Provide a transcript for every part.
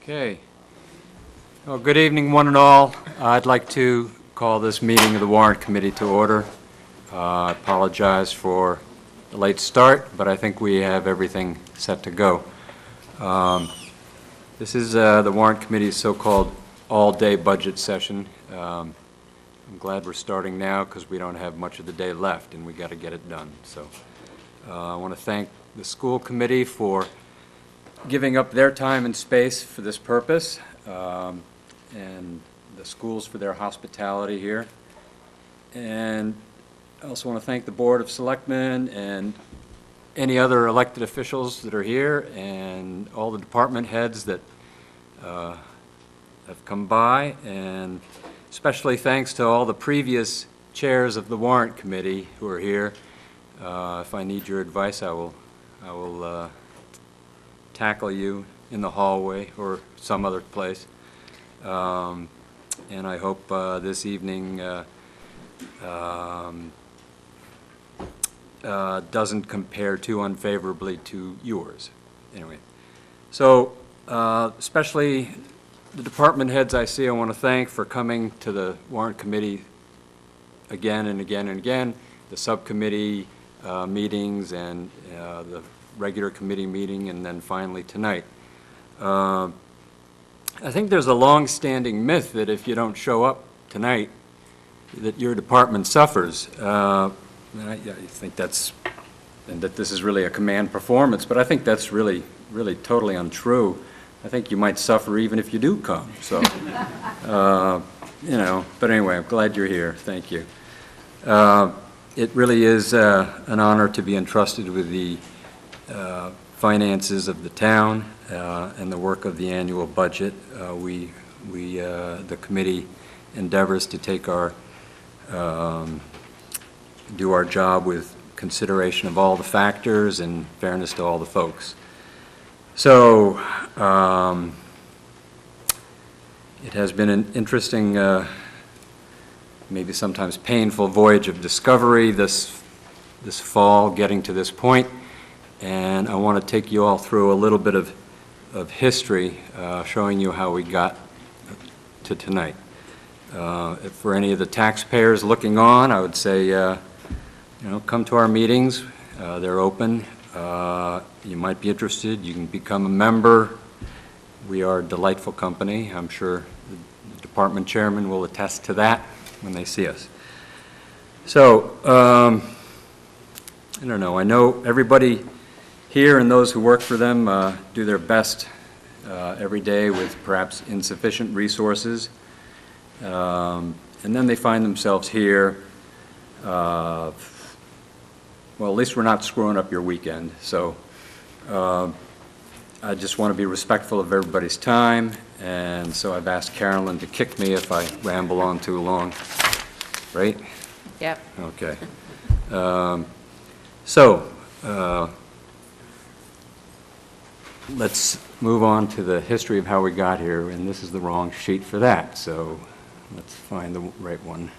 Okay. Well, good evening, one and all. I'd like to call this meeting of the Warrant Committee to order. I apologize for the late start, but I think we have everything set to go. This is the Warrant Committee's so-called all-day budget session. I'm glad we're starting now because we don't have much of the day left and we got to get it done. So I want to thank the school committee for giving up their time and space for this purpose, and the schools for their hospitality here. And I also want to thank the Board of Selectmen and any other elected officials that are here, and all the department heads that have come by, and especially thanks to all the previous chairs of the Warrant Committee who are here. If I need your advice, I will tackle you in the hallway or some other place. And I hope this evening doesn't compare too unfavorably to yours. Anyway, so especially the department heads I see, I want to thank for coming to the Warrant Committee again and again and again, the subcommittee meetings and the regular committee meeting, and then finally tonight. I think there's a long-standing myth that if you don't show up tonight, that your department suffers. I think that's, and that this is really a command performance, but I think that's really totally untrue. I think you might suffer even if you do come. So, you know, but anyway, I'm glad you're here. Thank you. It really is an honor to be entrusted with the finances of the town and the work of the annual budget. The committee endeavors to take our do our job with consideration of all the factors and fairness to all the folks. So it has been an interesting, maybe sometimes painful voyage of discovery this fall, getting to this point. And I want to take you all through a little bit of history, showing you how we got to tonight. For any of the taxpayers looking on, I would say, you know, come to our meetings. They're open. You might be interested. You can become a member. We are a delightful company. I'm sure the department chairman will attest to that when they see us. So, I don't know. I know everybody here and those who work for them do their best every day with perhaps insufficient resources. And then they find themselves here. Well, at least we're not screwing up your weekend. So I just want to be respectful of everybody's time. And so I've asked Carolyn to kick me if I ramble on too long. Right? Yep. Okay. Let's move on to the history of how we got here, and this is the wrong sheet for that, so let's find the right one.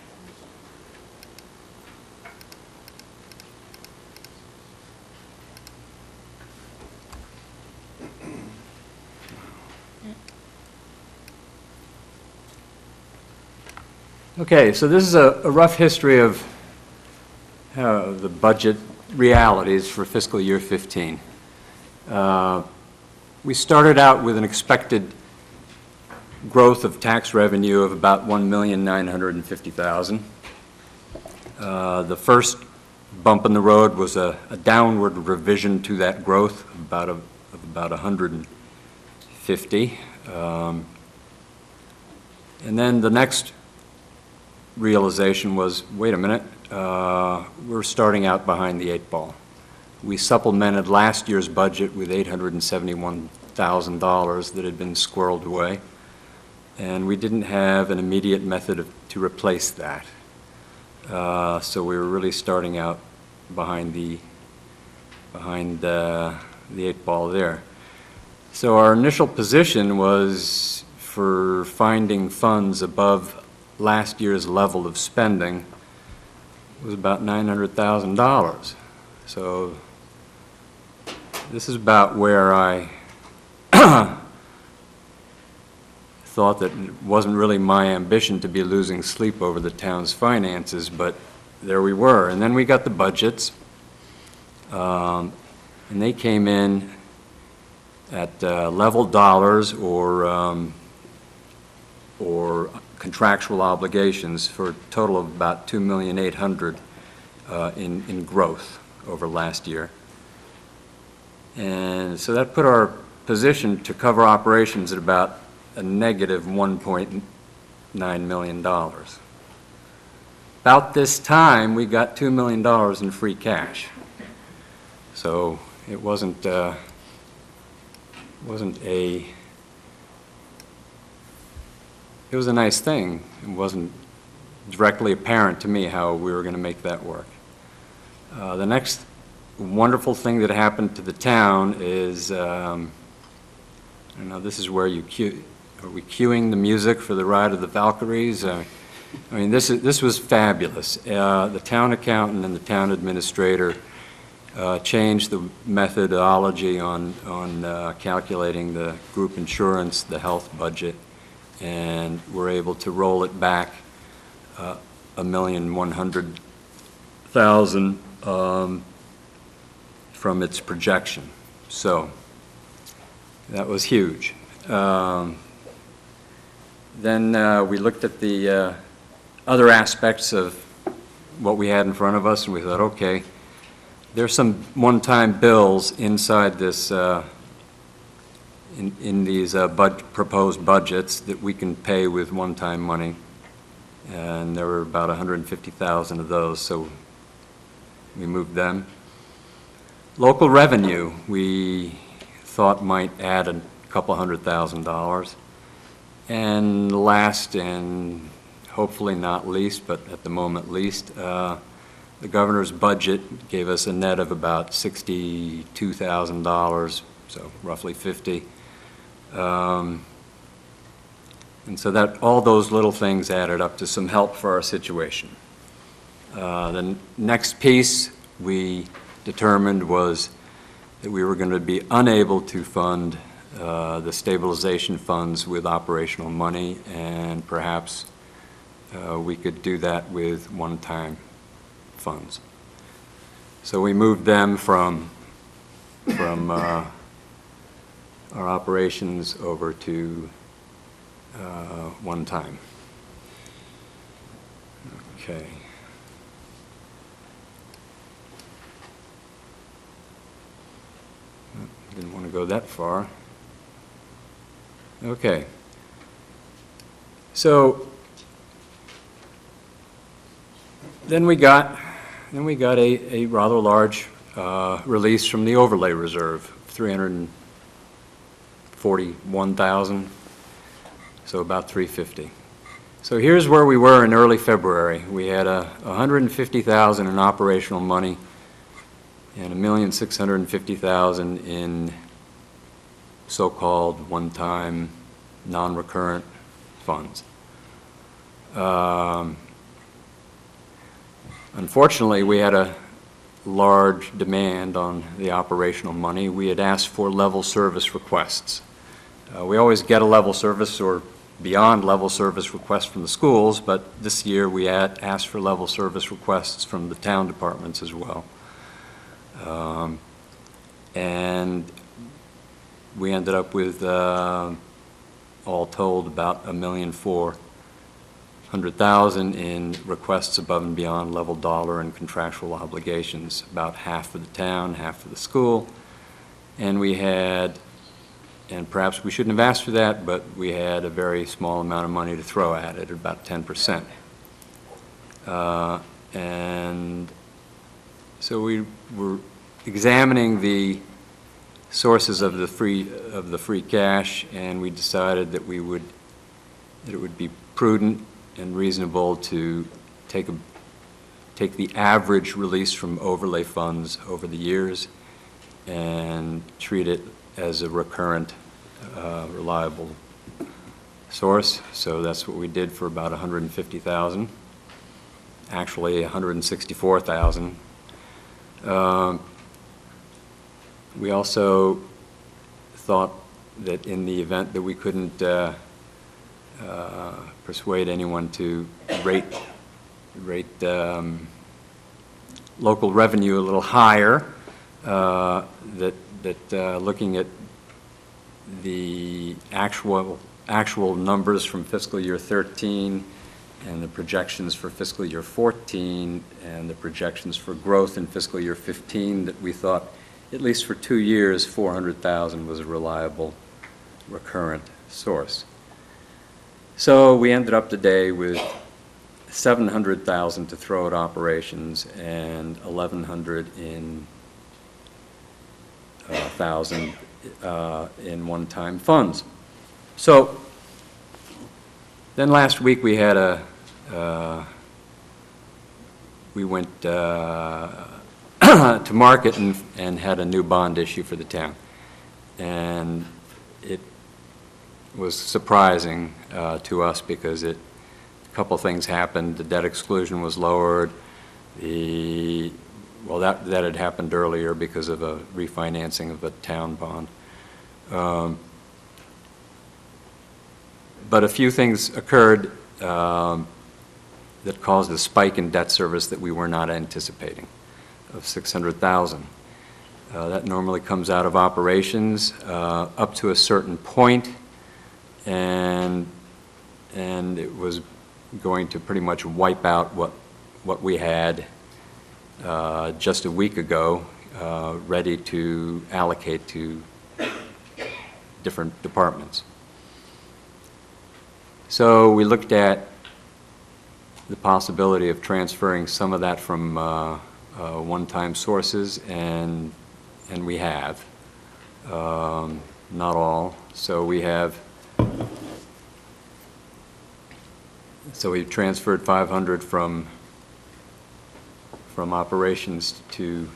Okay, so this is a rough history of the budget realities for fiscal year 15. We started out with an expected growth of tax revenue of about $1,950,000. The first bump in the road was a downward revision to that growth of about 150. And then the next realization was, wait a minute, we're starting out behind the eight ball. We supplemented last year's budget with $871,000 that had been squirreled away, and we didn't have an immediate method to replace that. So we were really starting out behind the eight ball there. So our initial position was for finding funds above last year's level of spending was about $900,000. So this is about where I thought that it wasn't really my ambition to be losing sleep over the town's finances, but there we were. And then we got the budgets, and they came in at level dollars or contractual obligations for a total of about $2,800,000 in growth over last year. And so that put our position to cover operations at about a negative $1.9 million. About this time, we got $2 million in free cash. So it wasn't a it was a nice thing. It wasn't directly apparent to me how we were going to make that work. The next wonderful thing that happened to the town is, I don't know, this is where you cue, are we cueing the music for the Ride of the Valkyries? I mean, this was fabulous. The town accountant and the town administrator changed the methodology on calculating the group insurance, the health budget, and were able to roll it back $1,100,000 from its projection. So that was huge. Then we looked at the other aspects of what we had in front of us, and we thought, okay, there's some one-time bills inside this, in these proposed budgets that we can pay with one-time money. And there were about 150,000 of those, so we moved them. Local revenue, we thought might add a couple $100,000. And last and hopefully not least, but at the moment least, the governor's budget gave us a net of about $62,000, so roughly 50. And so that all those little things added up to some help for our situation. The next piece we determined was that we were going to be unable to fund the stabilization funds with operational money, and perhaps we could do that with one-time funds. So we moved them from our operations over to one time. Okay. Didn't want to go that far. Okay. So then we got a rather large release from the overlay reserve, 341,000. So about 350. So here's where we were in early February. We had 150,000 in operational money and 1,650,000 in so-called one-time, non-recurrent funds. Unfortunately, we had a large demand on the operational money. We had asked for level service requests. We always get a level service or beyond level service requests from the schools, but this year we had asked for level service requests from the town departments as well. And we ended up with, all told, about $1,400,000 in requests above and beyond level dollar and contractual obligations, about half for the town, half for the school. And we had, and perhaps we shouldn't have asked for that, but we had a very small amount of money to throw at it, about 10%. And so we were examining the sources of the free cash, and we decided that it would be prudent and reasonable to take the average release from overlay funds over the years and treat it as a recurrent, reliable source. So that's what we did for about 150,000, actually 164,000. We also thought that in the event that we couldn't persuade anyone to rate local revenue a little higher, that looking at the actual numbers from fiscal year 13 and the projections for fiscal year 14 and the projections for growth in fiscal year 15, that we thought, at least for 2 years, 400,000 was a reliable recurrent source. So we ended up today with 700,000 to throw at operations and 1,100 in in one-time funds. So then last week we had we went to market and had a new bond issue for the town, and it was surprising to us because a couple things happened. The debt exclusion was lowered. Well, that had happened earlier because of a refinancing of a town bond. But a few things occurred that caused a spike in debt service that we were not anticipating, of 600,000. That normally comes out of operations up to a certain point, and it was going to pretty much wipe out what we had just a week ago, ready to allocate to different departments. So we looked at the possibility of transferring some of that from one-time sources, and we have. Not all. So we've transferred 500 from operations to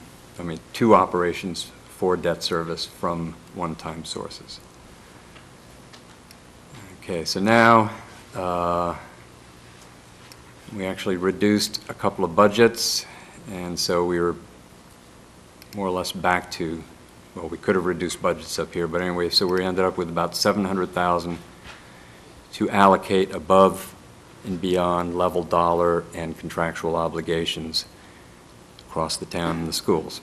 operations for debt service from one-time sources. Okay, so now we actually reduced a couple of budgets, and so we were more or less back to, well, we could have reduced budgets up here, but anyway, so we ended up with about 700,000 to allocate above and beyond level dollar and contractual obligations across the town and the schools.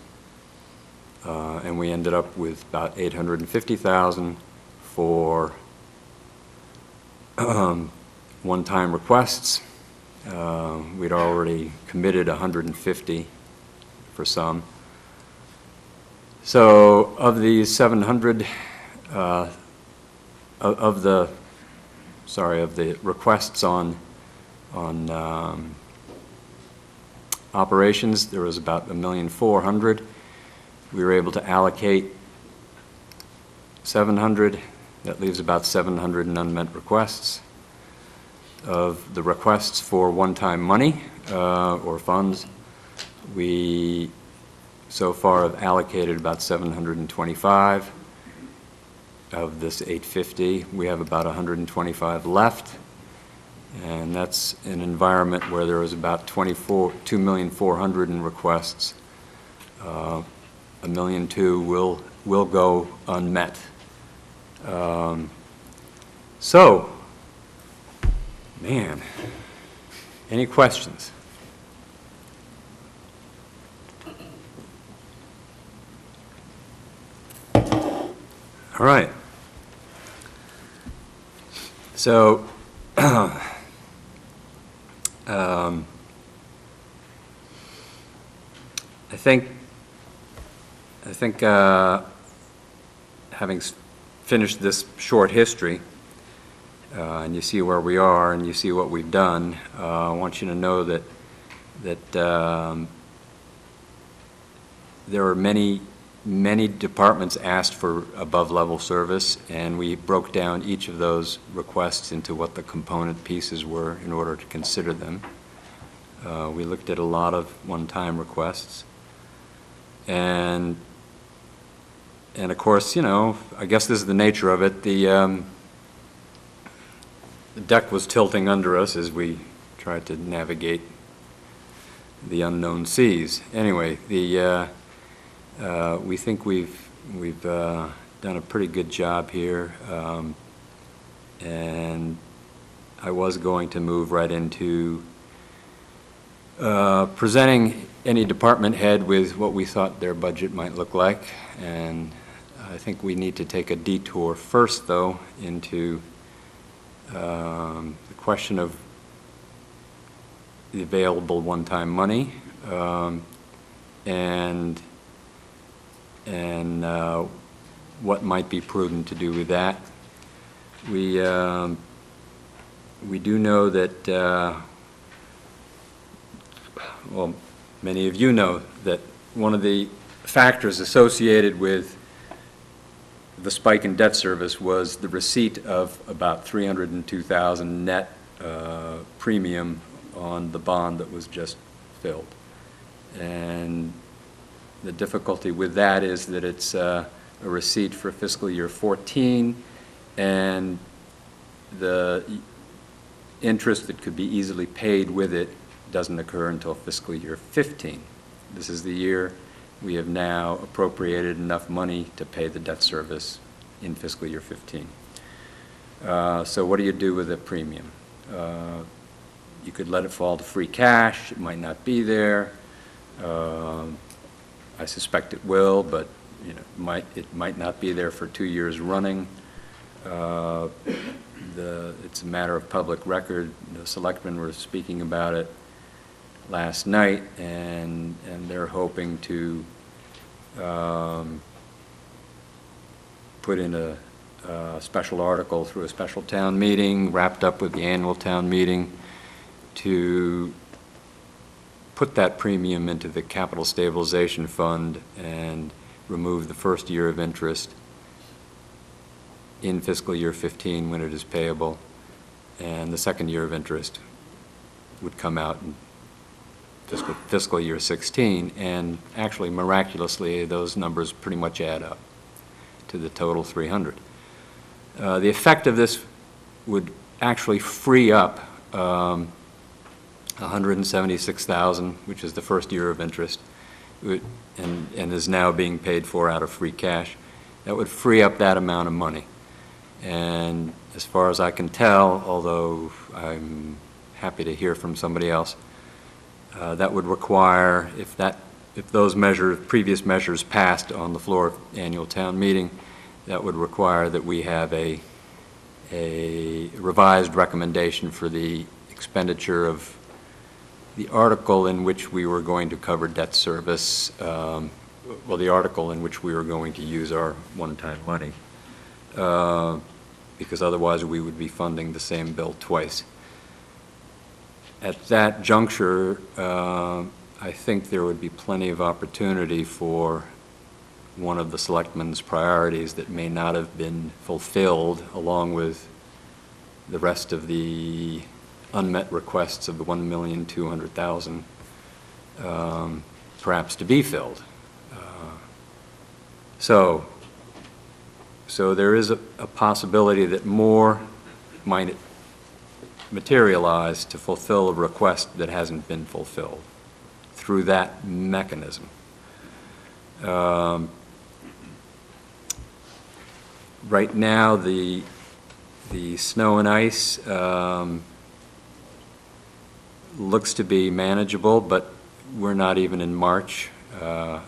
And we ended up with about 850,000 for one-time requests. We'd already committed 150 for some. So of these 700, of the requests on operations, there was about 1,400,000. We were able to allocate 700. That leaves about 700 in unmet requests. Of the requests for one-time money or funds, we so far have allocated about 725. Of this 850, we have about 125 left, and that's an environment where there was about 2,400,000 in requests. 1,200,000 will go unmet. So, man, any questions? All right. So, I think having finished this short history, and you see where we are and you see what we've done, I want you to know that there are many departments asked for above-level service, and we broke down each of those requests into what the component pieces were in order to consider them. We looked at a lot of one-time requests, and of course, I guess this is the nature of it. The deck was tilting under us as we tried to navigate the unknown seas. Anyway, we think we've We've done a pretty good job here, and I was going to move right into presenting any department head with what we thought their budget might look like, and I think we need to take a detour first, though, into the question of the available one-time money, and what might be prudent to do with that. We do know that, well, many of you know that one of the factors associated with the spike in debt service was the receipt of about $302,000 net premium on the bond that was just filled. And the difficulty with that is that it's a receipt for fiscal year 14, and the interest that could be easily paid with it doesn't occur until fiscal year 15. This is the year we have now appropriated enough money to pay the debt service in fiscal year 15. So what do you do with a premium? You could let it fall to free cash. It might not be there. I suspect it will, but you know, it might not be there for 2 years running. It's a matter of public record. The selectmen were speaking about it last night, and they're hoping to put in a special article through a special town meeting, wrapped up with the annual town meeting, to put that premium into the capital stabilization fund and remove the first year of interest in fiscal year 15 when it is payable, and the second year of interest would come out in fiscal year 16, and actually miraculously those numbers pretty much add up to the total 300. The effect of this would actually free up $176,000, which is the first year of interest, and is now being paid for out of free cash. That would free up that amount of money. And as far as I can tell, although I'm happy to hear from somebody else, that would require, if those previous measures passed on the floor of annual town meeting, that would require that we have a revised recommendation for the expenditure of the article in which we were going to cover debt service, well, the article in which we were going to use our one-time money, because otherwise we would be funding the same bill twice. At that juncture, I think there would be plenty of opportunity for one of the selectmen's priorities that may not have been fulfilled, along with the rest of the unmet requests of the $1,200,000, perhaps to be filled. So there is a possibility that more might materialize to fulfill a request that hasn't been fulfilled through that mechanism. Right now, the snow and ice looks to be manageable, but we're not even in March. I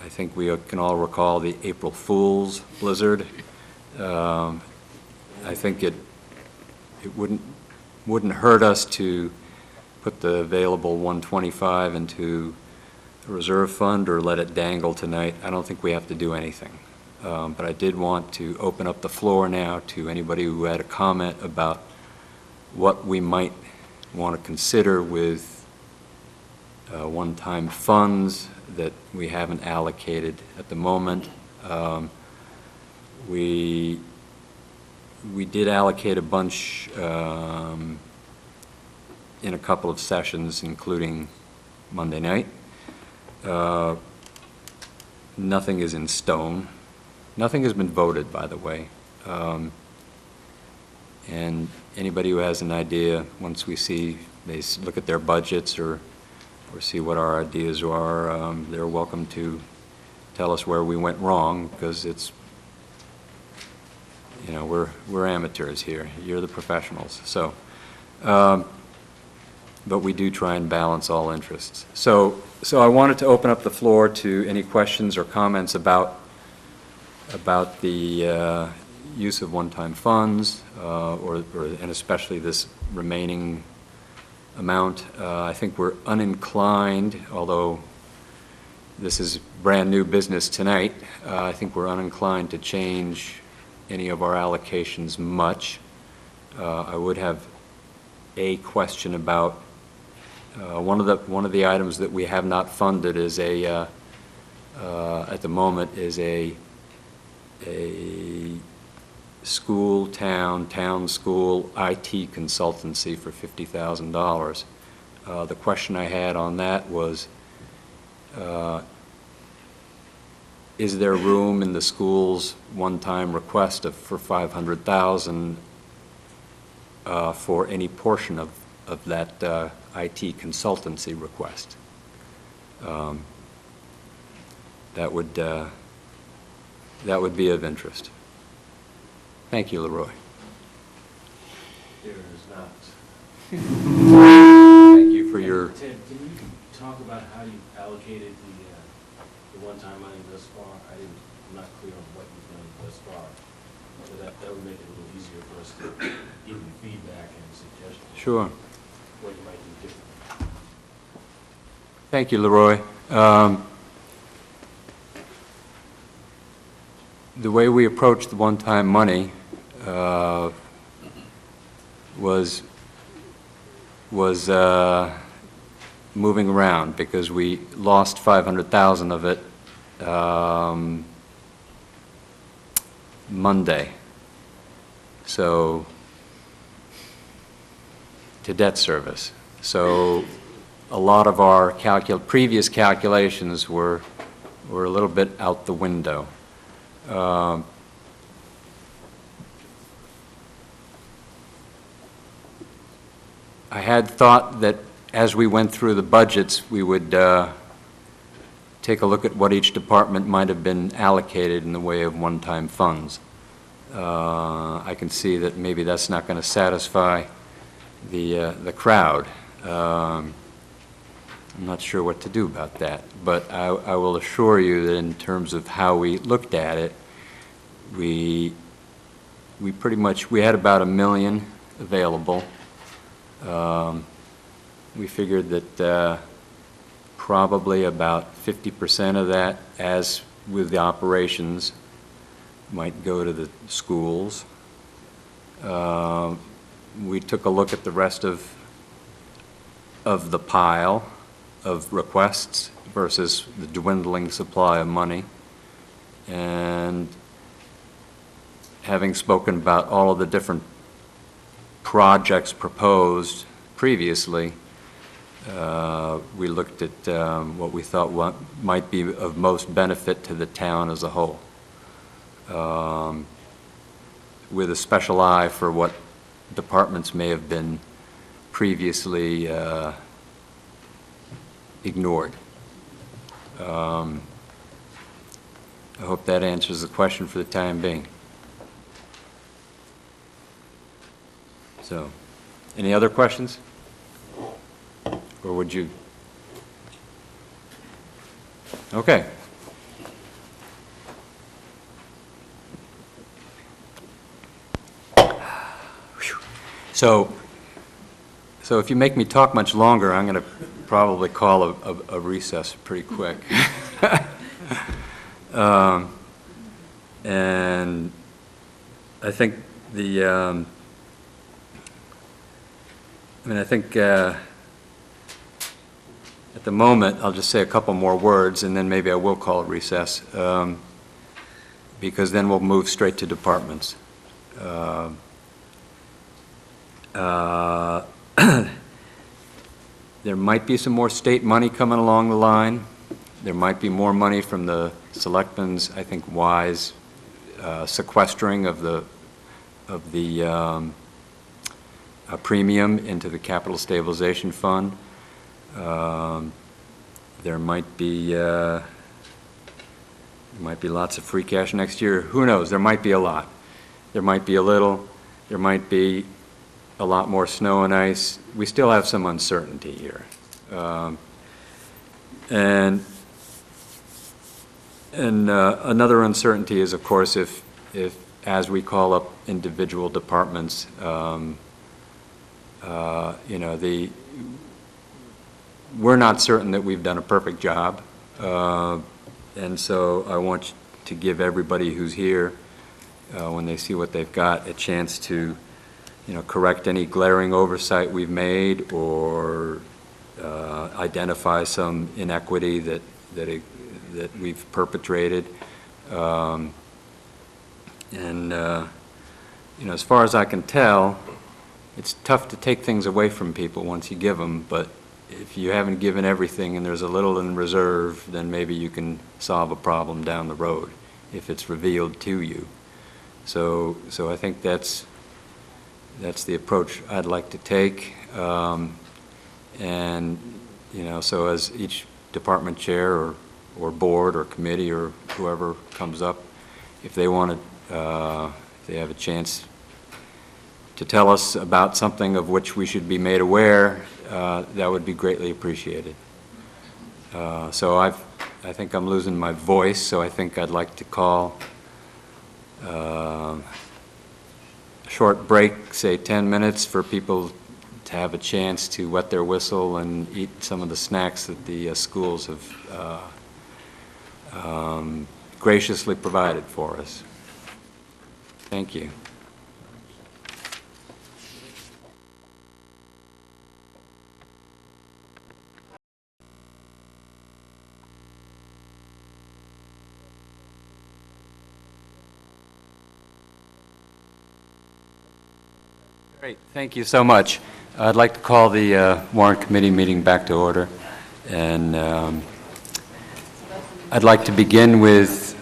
think we can all recall the April Fool's blizzard. I think it wouldn't hurt us to put the available 125 into a reserve fund or let it dangle tonight. I don't think we have to do anything. But I did want to open up the floor now to anybody who had a comment about what we might want to consider with one-time funds that we haven't allocated at the moment. We did allocate a bunch in a couple of sessions, including Monday night. Nothing is in stone. Nothing has been voted, by the way. And anybody who has an idea, once they look at their budgets or see what our ideas are, they're welcome to tell us where we went wrong, because it's, you know, we're amateurs here. You're the professionals. So, but we do try and balance all interests. So I wanted to open up the floor to any questions or comments about the use of one-time funds, and especially this remaining amount. I think we're uninclined, although this is brand new business tonight, I think we're uninclined to change any of our allocations much. I would have a question about one of the items that we have not funded is at the moment is a town school IT consultancy for $50,000. The question I had on that was, is there room in the school's one-time request for $500,000 for any portion of that IT consultancy request? That would be of interest. Thank you, Leroy. There is not. Thank you for your... Ted, can you talk about how you allocated the one-time money thus far? I'm not clear on what you've done thus far. So that would make it a little easier for us to give you feedback and suggestions. Sure. What you might do differently. Thank you, Leroy. The way we approached the one-time money was moving around, because we lost $500,000 of it Monday, so to debt service. So a lot of our previous calculations were a little bit out the window. I had thought that as we went through the budgets, we would take a look at what each department might have been allocated in the way of one-time funds. I can see that maybe that's not going to satisfy the crowd. I'm not sure what to do about that, but I will assure you that in terms of how we looked at it, we pretty much, we had about $1 million available. We figured that probably about 50% of that, as with the operations, might go to the schools. We took a look at the rest of the pile of requests versus the dwindling supply of money, and having spoken about all of the different projects proposed previously, we looked at what we thought might be of most benefit to the town as a whole, with a special eye for what departments may have been previously ignored. I hope that answers the question for the time being. So, any other questions? Or would you? Okay. So if you make me talk much longer, I'm going to probably call a recess pretty quick. And I think at the moment, I'll just say a couple more words, and then maybe I will call a recess, because then we'll move straight to departments. There might be some more state money coming along the line. There might be more money from the selectmen's, I think, wise sequestering of the premium into the capital stabilization fund. There might be might be lots of free cash next year. Who knows? There might be a lot. There might be a little. There might be a lot more snow and ice. We still have some uncertainty here. And another uncertainty is, of course, if as we call up individual departments, you know, we're not certain that we've done a perfect job. And so I want to give everybody who's here, when they see what they've got, a chance to, you know, correct any glaring oversight we've made or identify some inequity that we've perpetrated. You know, as far as I can tell, it's tough to take things away from people once you give them, but if you haven't given everything and there's a little in reserve, then maybe you can solve a problem down the road if it's revealed to you. So I think that's the approach I'd like to take. And, you know, so as each department chair or board or committee or whoever comes up, if they want to, if they have a chance to tell us about something of which we should be made aware, that would be greatly appreciated. So I think I'm losing my voice, so I think I'd like to call a short break, say 10 minutes, for people to have a chance to wet their whistle and eat some of the snacks that the schools have graciously provided for us. Thank you. Great, thank you so much. I'd like to call the Warrant Committee meeting back to order. And I'd like to begin with,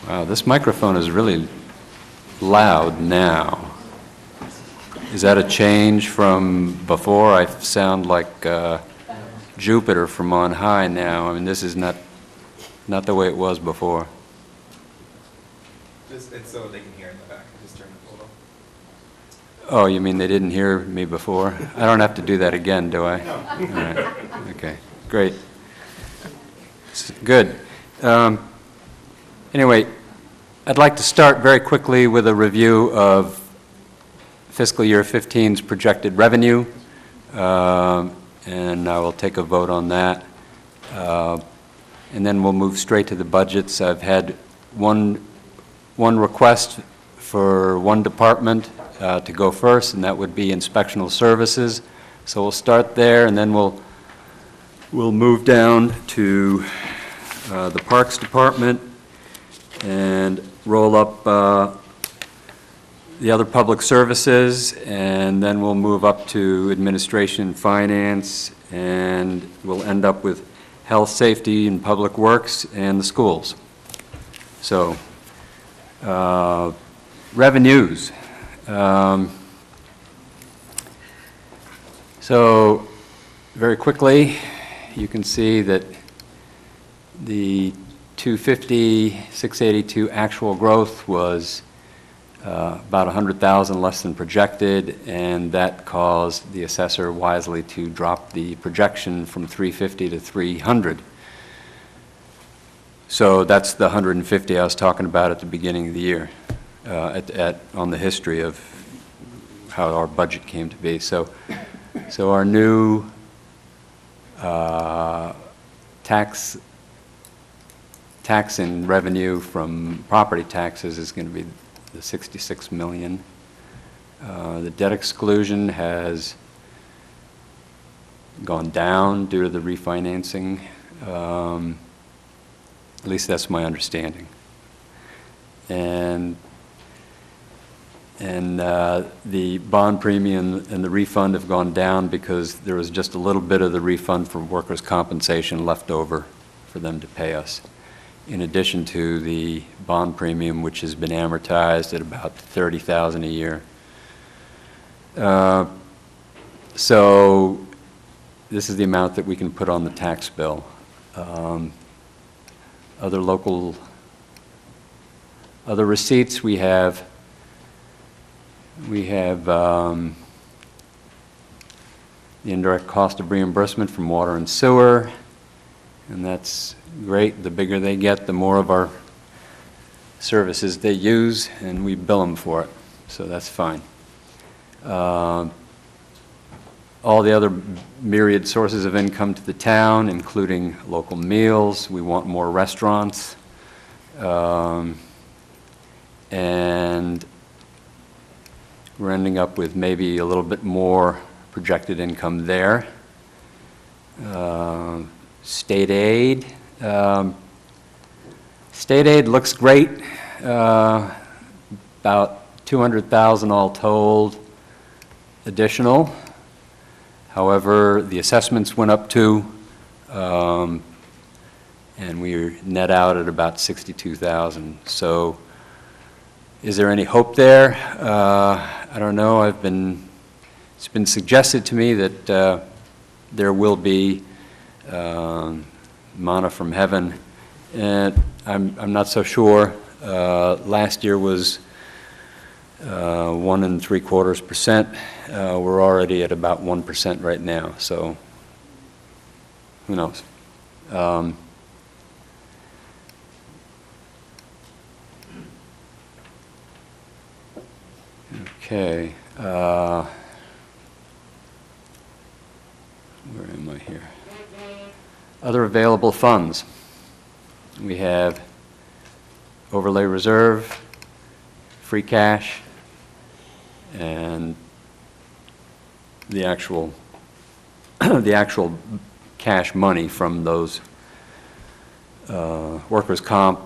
wow, this microphone is really loud now. Is that a change from before? I sound like Jupiter from on high now. I mean, this is not the way it was before. It's so they can hear in the back. Just turn it a little. Oh, you mean they didn't hear me before? I don't have to do that again, do I? No. All right. Okay, great. Good. Anyway, I'd like to start very quickly with a review of fiscal year 15's projected revenue, and I will take a vote on that. And then we'll move straight to the budgets. I've had one request for one department to go first, and that would be inspectional services. So we'll start there, and then we'll move down to the Parks Department and roll up the other public services, and then we'll move up to administration and finance, and we'll end up with health, safety, and public works, and the schools. So, revenues. So, very quickly, you can see that the 250,682 actual growth was about 100,000 less than projected, and that caused the assessor wisely to drop the projection from 350 to 300. So that's the 150 I was talking about at the beginning of the year, on the history of how our budget came to be. So our new tax and revenue from property taxes is going to be the 66 million. The debt exclusion has gone down due to the refinancing. At least that's my understanding. And the bond premium and the refund have gone down because there was just a little bit of the refund for workers' compensation left over for them to pay us, in addition to the bond premium, which has been amortized at about $30,000 a year. So this is the amount that we can put on the tax bill. other receipts, we have the indirect cost of reimbursement from water and sewer, and that's great. The bigger they get, the more of our services they use, and we bill them for it, so that's fine. All the other myriad sources of income to the town, including local meals. We want more restaurants. And we're ending up with maybe a little bit more projected income there. State aid. State aid looks great. About 200,000 all told additional. However, the assessments went up too, and we net out at about 62,000. So is there any hope there? I don't know. It's been suggested to me that there will be manna from heaven, and I'm not so sure. Last year was 1 3/4%. We're already at about 1% right now, so who knows? Okay. Where am I here? Other available funds. We have overlay reserve, free cash, and the actual cash money from those workers' comp,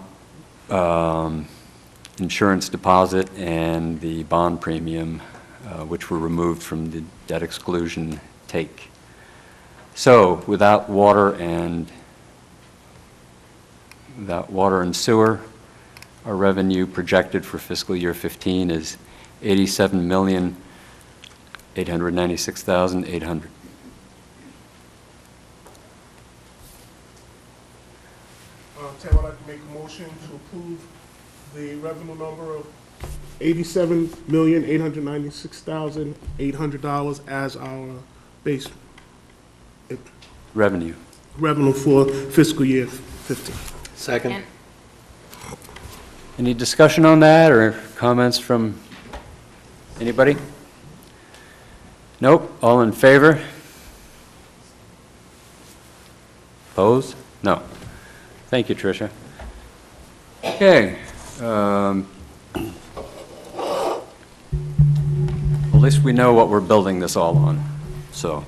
insurance deposit, and the bond premium, which were removed from the debt exclusion take. So without water and sewer, our revenue projected for fiscal year 15 is $87,896,800. Ted, I'd like to make a motion to approve the revenue number of $87,896,800 as our base Revenue. revenue for fiscal year 15. Second. Any discussion on that or comments from anybody? Nope. All in favor? Opposed? No. Thank you, Tricia. Okay. At least we know what we're building this all on, so.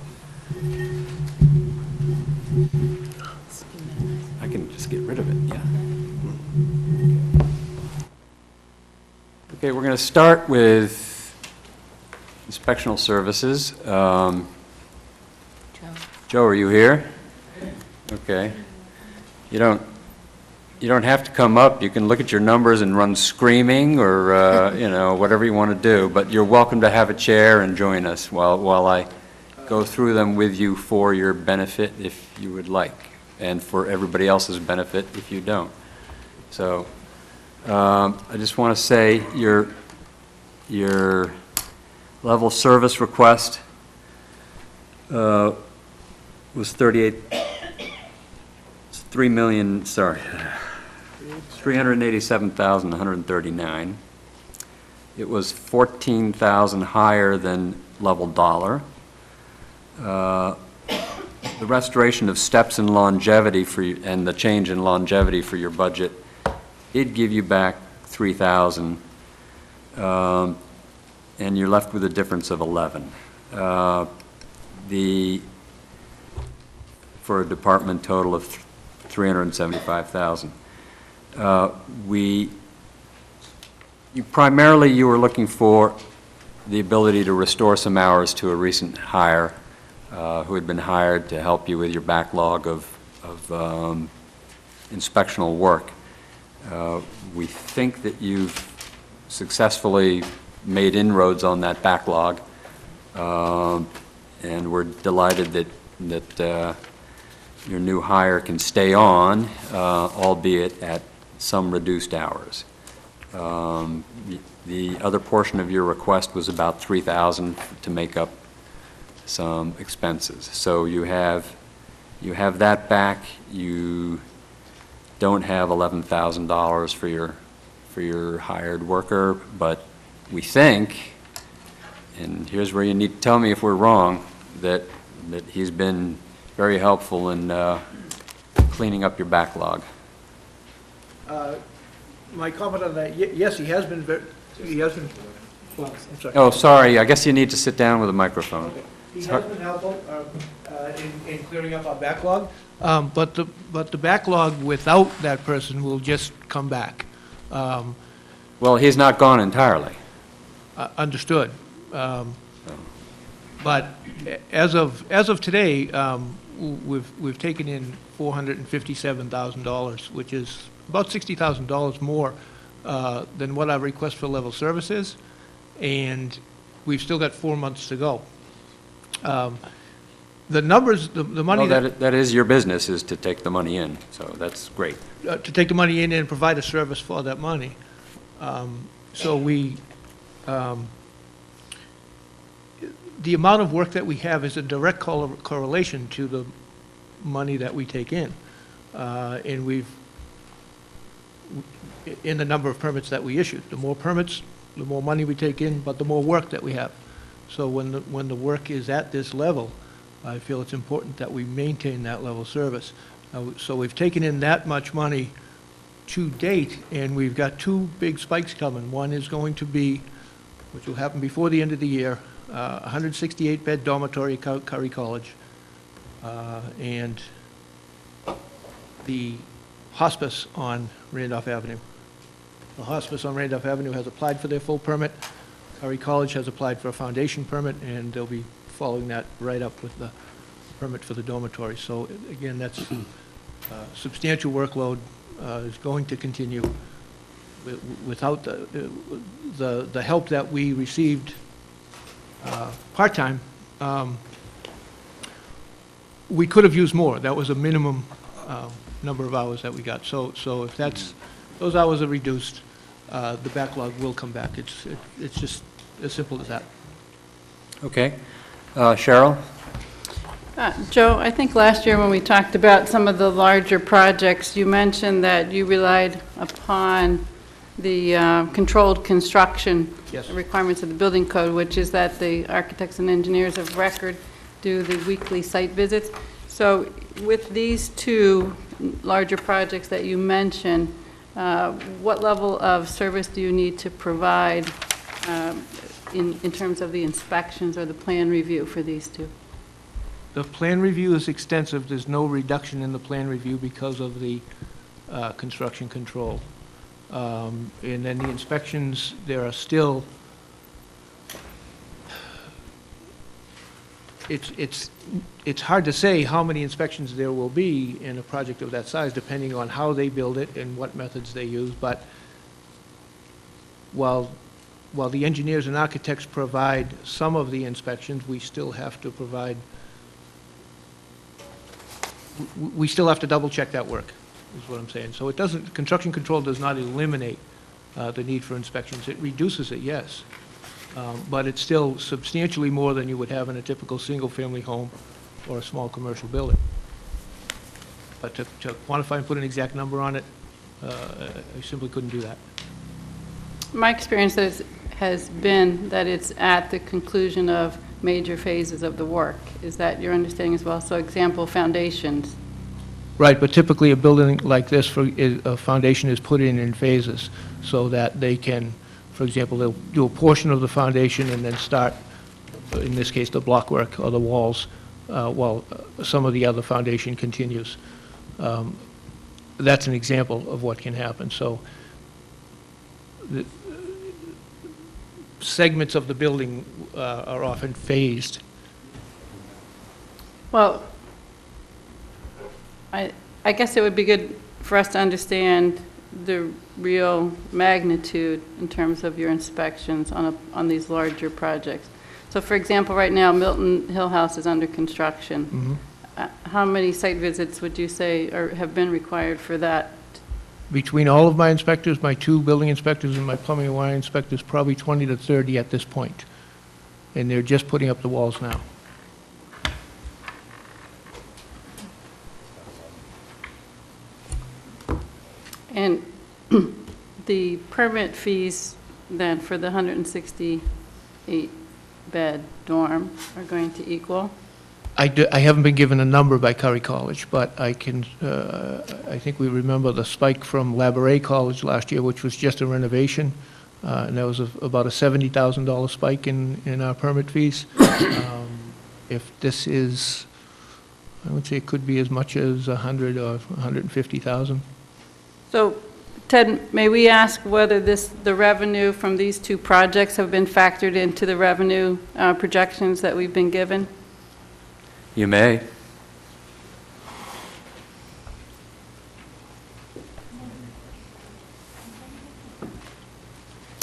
I can just get rid of it, yeah. Okay, we're going to start with inspectional services. Joe, are you here? Okay. You don't have to come up. You can look at your numbers and run screaming or, whatever you want to do, but you're welcome to have a chair and join us while I go through them with you for your benefit if you would like, and for everybody else's benefit if you don't. So I just want to say your level service request was $387,139. It was 14,000 higher than level dollar. The restoration of steps and longevity and the change in longevity for your budget did give you back 3,000, and you're left with a difference of 11. For a department total of 375,000. Primarily you were looking for the ability to restore some hours to a recent hire who had been hired to help you with your backlog of inspectional work. We think that you've successfully made inroads on that backlog, and we're delighted that your new hire can stay on, albeit at some reduced hours. The other portion of your request was about $3,000 to make up some expenses. So you have that back. You don't have $11,000 for your hired worker, but we think, and here's where you need to tell me if we're wrong, that he's been very helpful in cleaning up your backlog. My comment on that, yes, he has been, well, I'm sorry. Oh, sorry, I guess you need to sit down with a microphone. Okay. He has been helpful in clearing up our backlog, but the backlog without that person will just come back. Well, he's not gone entirely. Understood. But as of today, we've taken in $457,000, which is about $60,000 more than what our request for level service is, and we've still got 4 months to go. The numbers, the money Well, that is your business, is to take the money in, so that's great. to take the money in and provide a service for that money. So the amount of work that we have is a direct correlation to the money that we take in. And in the number of permits that we issue. The more permits, the more money we take in, but the more work that we have. So when the work is at this level, I feel it's important that we maintain that level of service. So we've taken in that much money to date, and we've got 2 big spikes coming. One is going to be, which will happen before the end of the year, 168-bed dormitory at Curry College, and the hospice on Randolph Avenue. The hospice on Randolph Avenue has applied for their full permit. Curry College has applied for a foundation permit, and they'll be following that right up with the permit for the dormitory. So again, that's substantial workload is going to continue. Without the help that we received part-time, we could have used more. That was a minimum number of hours that we got. So if those hours are reduced, the backlog will come back. It's just as simple as that. Okay. Cheryl? Joe, I think last year when we talked about some of the larger projects, you mentioned that you relied upon the controlled construction Yes. requirements of the building code, which is that the architects and engineers of record do the weekly site visits. So with these 2 larger projects that you mentioned, what level of service do you need to provide in terms of the inspections or the plan review for these 2? The plan review is extensive. There's no reduction in the plan review because of the construction control. And then the inspections, there are still, it's hard to say how many inspections there will be in a project of that size, depending on how they build it and what methods they use. But while the engineers and architects provide some of the inspections, we still have to provide, we still have to double-check that work, is what I'm saying. So it doesn't, construction control does not eliminate the need for inspections. It reduces it, yes. But it's still substantially more than you would have in a typical single-family home or a small commercial building. But to quantify and put an exact number on it, I simply couldn't do that. My experience has been that it's at the conclusion of major phases of the work. Is that your understanding as well? So example, foundations. Right, but typically a building like this, a foundation is put in phases so that they can, for example, they'll do a portion of the foundation and then start, in this case, the block work or the walls, while some of the other foundation continues. That's an example of what can happen. So the segments of the building are often phased. Well, I guess it would be good for us to understand the real magnitude in terms of your inspections on these larger projects. So for example, right now, Milton Hill House is under construction. Mm-hmm. how many site visits would you say have been required for that? Between all of my inspectors, my 2 building inspectors and my plumbing and wiring inspectors, probably 20 to 30 at this point. And they're just putting up the walls now. And the permit fees then for the 168-bed dorm are going to equal? I haven't been given a number by Curry College, but I can, I think we remember the spike from Labouré College last year, which was just a renovation, and that was about a $70,000 spike in our permit fees. If this is, I would say it could be as much as 100 or 150,000. So, Ted, may we ask whether the revenue from these 2 projects have been factored into the revenue projections that we've been given? You may.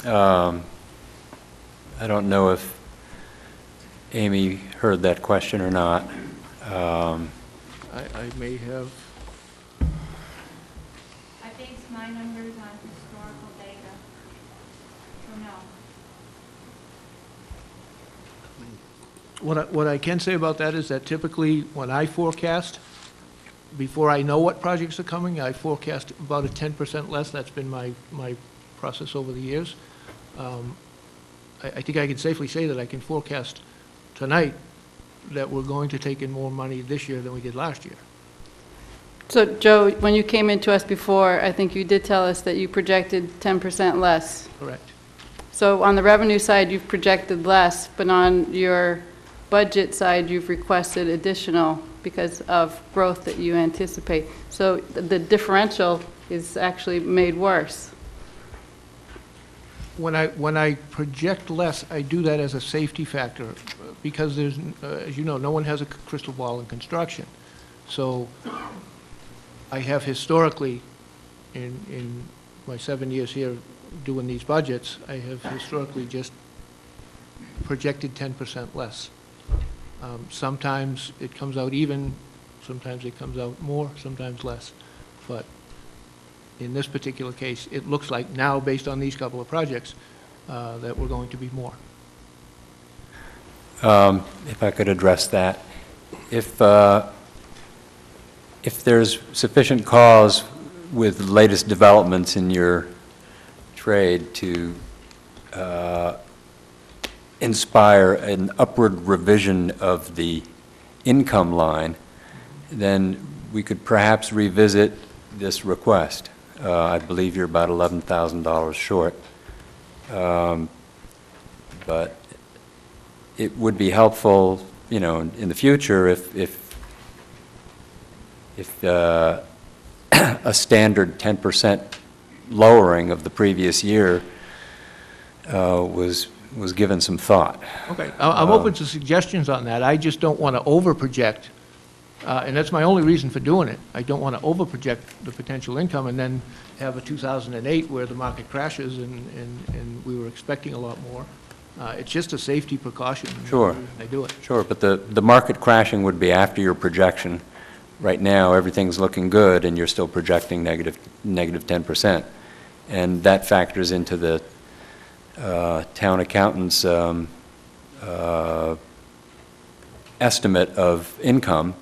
I don't know if Amy heard that question or not. I may have. I base my numbers on historical data. So no. What I can say about that is that typically, when I forecast, before I know what projects are coming, I forecast about a 10% less. That's been my process over the years. I think I can safely say that I can forecast tonight that we're going to take in more money this year than we did last year. So, Joe, when you came into us before, I think you did tell us that you projected 10% less. Correct. So on the revenue side, you've projected less, but on your budget side, you've requested additional because of growth that you anticipate. So the differential is actually made worse. When I project less, I do that as a safety factor, because there's, as you know, no one has a crystal ball in construction. So I have historically, in my 7 years here doing these budgets, I have historically just projected 10% less. Sometimes it comes out even, sometimes it comes out more, sometimes less. But in this particular case, it looks like now, based on these couple of projects, that we're going to be more. If I could address that. If there's sufficient cause with the latest developments in your trade to inspire an upward revision of the income line, then we could perhaps revisit this request. I believe you're about $11,000 short. But it would be helpful, you know, in the future if a standard 10% lowering of the previous year was given some thought. Okay, I'm open to suggestions on that. I just don't want to over-project, and that's my only reason for doing it. I don't want to over-project the potential income and then have a 2008 where the market crashes and we were expecting a lot more. It's just a safety precaution. Sure. I do it. Sure, but the market crashing would be after your projection. Right now, everything's looking good, and you're still projecting negative 10%. And that factors into the town accountant's estimate of income,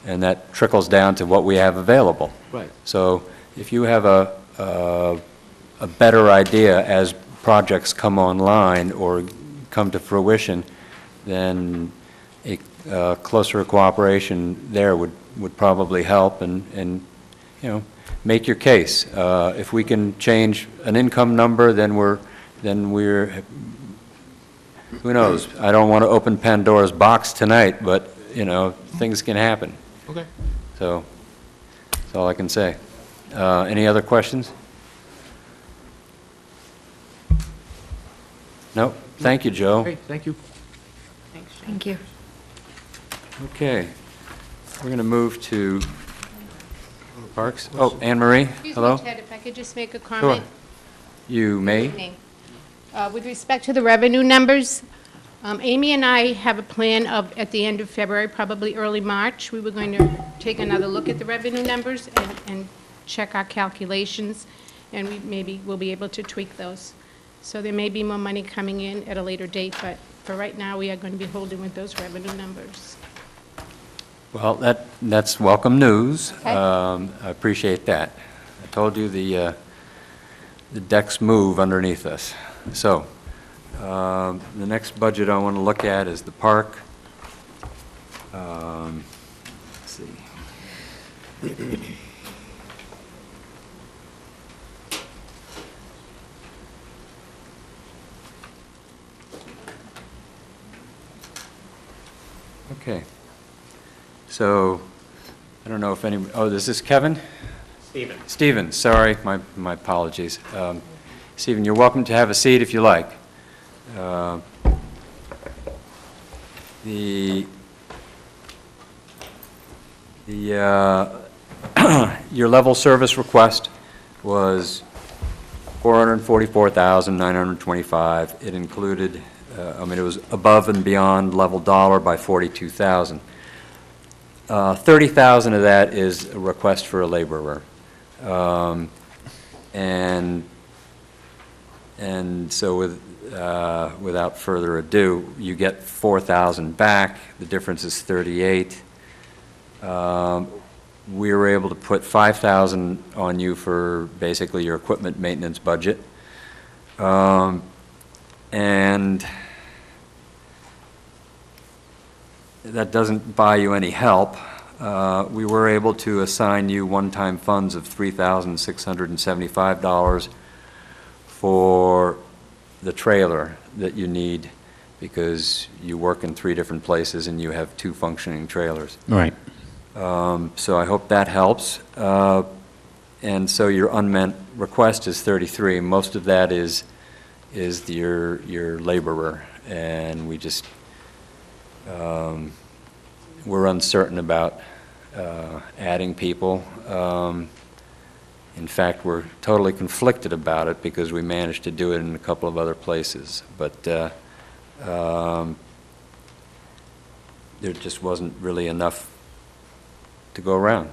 and that trickles down to what we have available. Right. So if you have a better idea as projects come online or come to fruition, then a closer cooperation there would probably help and you know, make your case. If we can change an income number, then we're who knows? I don't want to open Pandora's box tonight, but you know, things can happen. Okay. So that's all I can say. Any other questions? No? Thank you, Joe. Okay, thank you. Thank you. Okay. We're going to move to Parks. Oh, Anne Marie, Excuse hello? me, Ted, if I could just make a Sure. comment. You may. With respect to the revenue numbers, Amy and I have a plan of, at the end of February, probably early March, we were going to take another look at the revenue numbers and check our calculations, and maybe we'll be able to tweak those. So there may be more money coming in at a later date, but for right now, we are going to be holding with those revenue numbers. Well, that's welcome news. Okay. I appreciate that. I told you the decks move underneath us. So, the next budget I want to look at is the park. Let's see. Okay. So, I don't know if any, oh, is this Kevin? Stephen. Stephen, sorry, my apologies. Stephen, you're welcome to have a seat if you like. Your level service request was $444,925. It included, it was above and beyond level dollar by $42,000. $30,000 of that is a request for a laborer. And so without further ado, you get $4,000 back. The difference is $38,000. We were able to put $5,000 on you for basically your equipment maintenance budget. And that doesn't buy you any help. We were able to assign you one-time funds of $3,675 for the trailer that you need because you work in 3 different places and you have 2 functioning trailers. Right. So I hope that helps. And so your unmet request is 33. Most of that is your laborer, and we just we're uncertain about adding people. In fact, we're totally conflicted about it because we managed to do it in a couple of other places. But there just wasn't really enough to go around.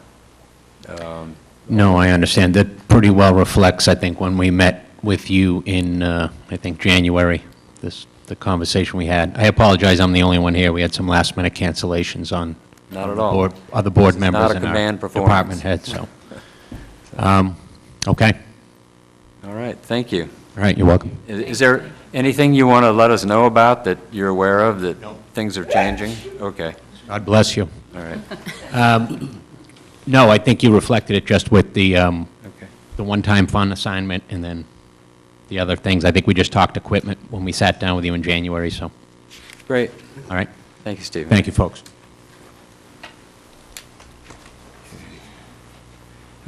No, I understand. That pretty well reflects, I think, when we met with you in, I think, January, the conversation we had. I apologize, I'm the only one here. We had some last-minute cancellations on Not at all. Other board This is members not a and our command performance. department head, so. Okay. All right, thank you. All right, you're welcome. Is there anything you want to let us know about that you're aware of, that things are changing? Okay, God bless you. all right, No, I think you reflected it just with the okay. one-time fund assignment and then the other things. I think we just talked equipment when we sat down with you in January, so, Great, all right. thank you, Stephen. Thank you, folks.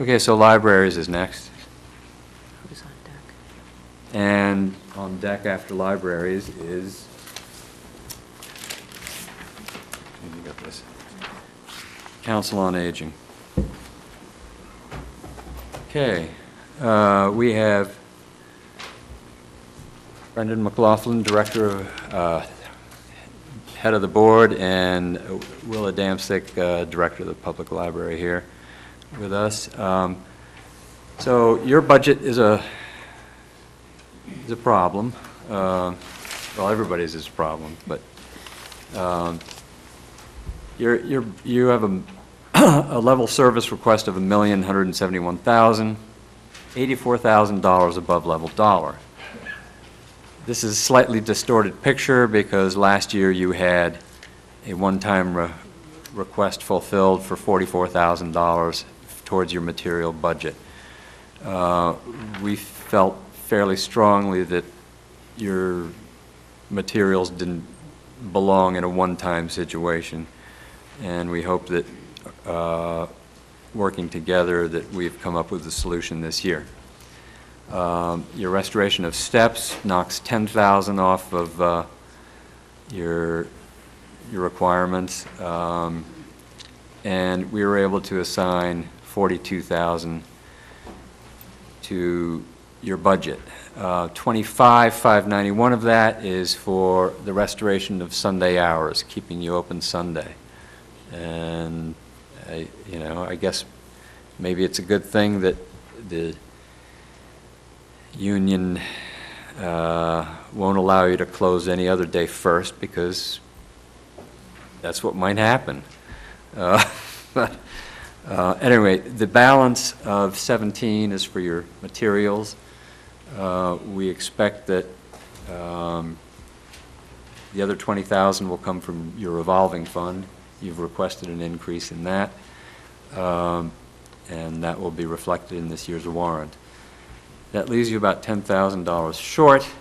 Okay, so libraries is next. Who's on deck? And on deck after libraries is, you got this, Council on Aging. Okay, we have Brendan McLaughlin, Director of, Head of the Board, and Willa Damstick, Director of the Public Library here with us. So your budget is a problem. Well, everybody's is a problem, but you have a level service request of $1,171,000, $84,000 above level dollar. This is a slightly distorted picture because last year you had a one-time request fulfilled for $44,000 towards your material budget. We felt fairly strongly that your materials didn't belong in a one-time situation, and we hope that working together that we've come up with a solution this year. Your restoration of steps knocks $10,000 off of your requirements, and we were able to assign $42,000 to your budget. 25,591 of that is for the restoration of Sunday hours, keeping you open Sunday. And, I guess maybe it's a good thing that the union won't allow you to close any other day first, because that's what might happen. But anyway, the balance of 17 is for your materials. We expect that the other 20,000 will come from your revolving fund. You've requested an increase in that, and that will be reflected in this year's warrant. That leaves you about $10,000 short, if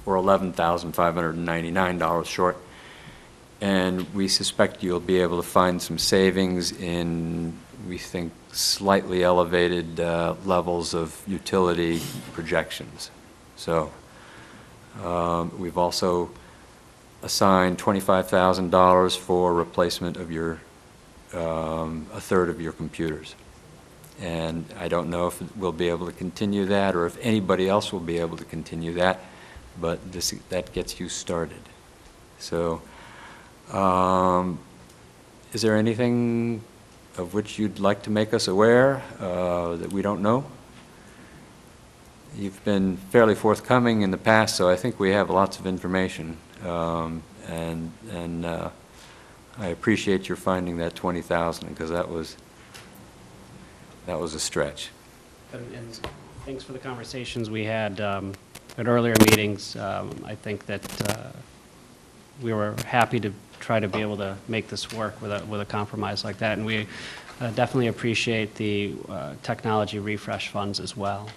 we're $11,599 short, and we suspect you'll be able to find some savings in, we think, slightly elevated levels of utility projections. So we've also assigned $25,000 for replacement of your, a third of your computers. And I don't know if we'll be able to continue that, or if anybody else will be able to continue that, but that gets you started. So, is there anything of which you'd like to make us aware that we don't know? You've been fairly forthcoming in the past, so I think we have lots of information. And I appreciate your finding that 20,000, because that was a stretch. And thanks for the conversations we had at earlier meetings. I think that we were happy to try to be able to make this work with a compromise like that. And we definitely appreciate the technology refresh funds as well.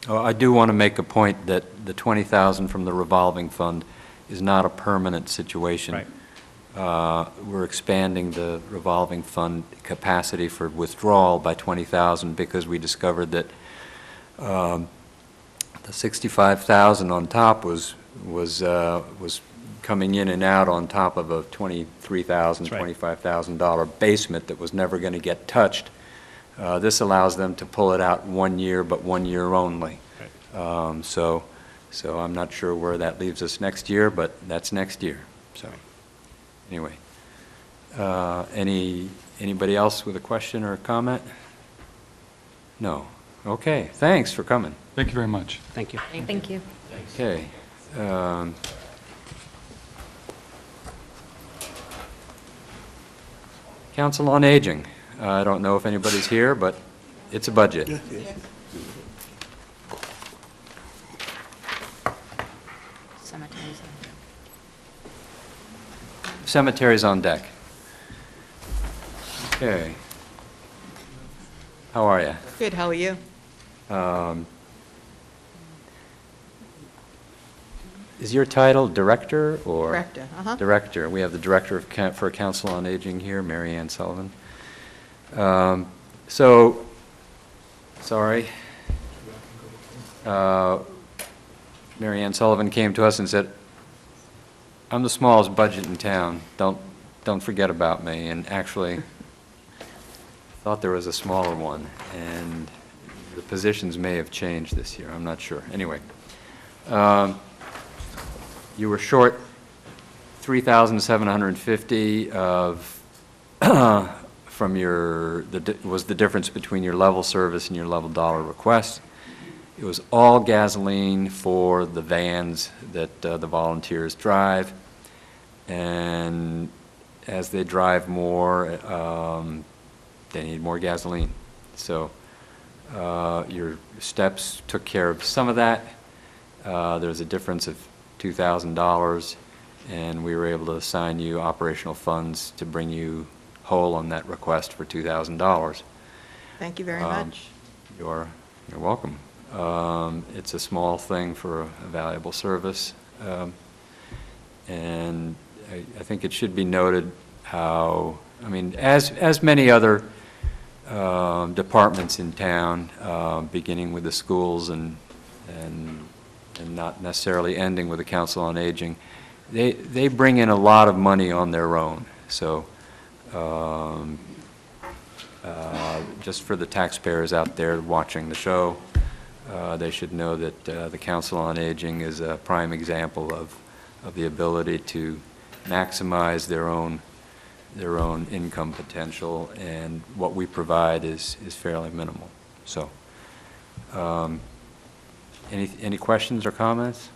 Oh, I do want to make a point that the 20,000 from the revolving fund is not a permanent situation. Right. We're expanding the revolving fund capacity for withdrawal by 20,000, because we discovered that the 65,000 on top was coming in and out on top of a $23,000, right. $25,000 basement that was never going to get touched. This allows them to pull it out 1 year, but 1 year only. Right. So I'm not sure where that leaves us next year, but that's next year. So anyway, anybody else with a question or a comment? No. Okay. Thanks for coming. Thank you very much. Thank you. Thank you. Okay. Council on Aging. I don't know if anybody's here, but it's a budget. Cemeteries on deck. Okay. How are you? Good, how are you? Is your title director or? Director, uh-huh. Director. We have the director for Council on Aging here, Mary Ann Sullivan. So, sorry. Mary Ann Sullivan came to us and said, I'm the smallest budget in town. Don't forget about me. And actually, thought there was a smaller one, and the positions may have changed this year. I'm not sure. Anyway, you were short 3,750 of from your was the difference between your level service and your level dollar request. It was all gasoline for the vans that the volunteers drive, and as they drive more, they need more gasoline. So your steps took care of some of that. There's a difference of $2,000, and we were able to assign you operational funds to bring you whole on that request for $2,000. Thank you very much. You're welcome. It's a small thing for a valuable service, and I think it should be noted how, I mean, as many other departments in town, beginning with the schools and not necessarily ending with the Council on Aging, they bring in a lot of money on their own. So just for the taxpayers out there watching the show, they should know that the Council on Aging is a prime example of the ability to maximize their own income potential, and what we provide is fairly minimal. So, any questions or comments?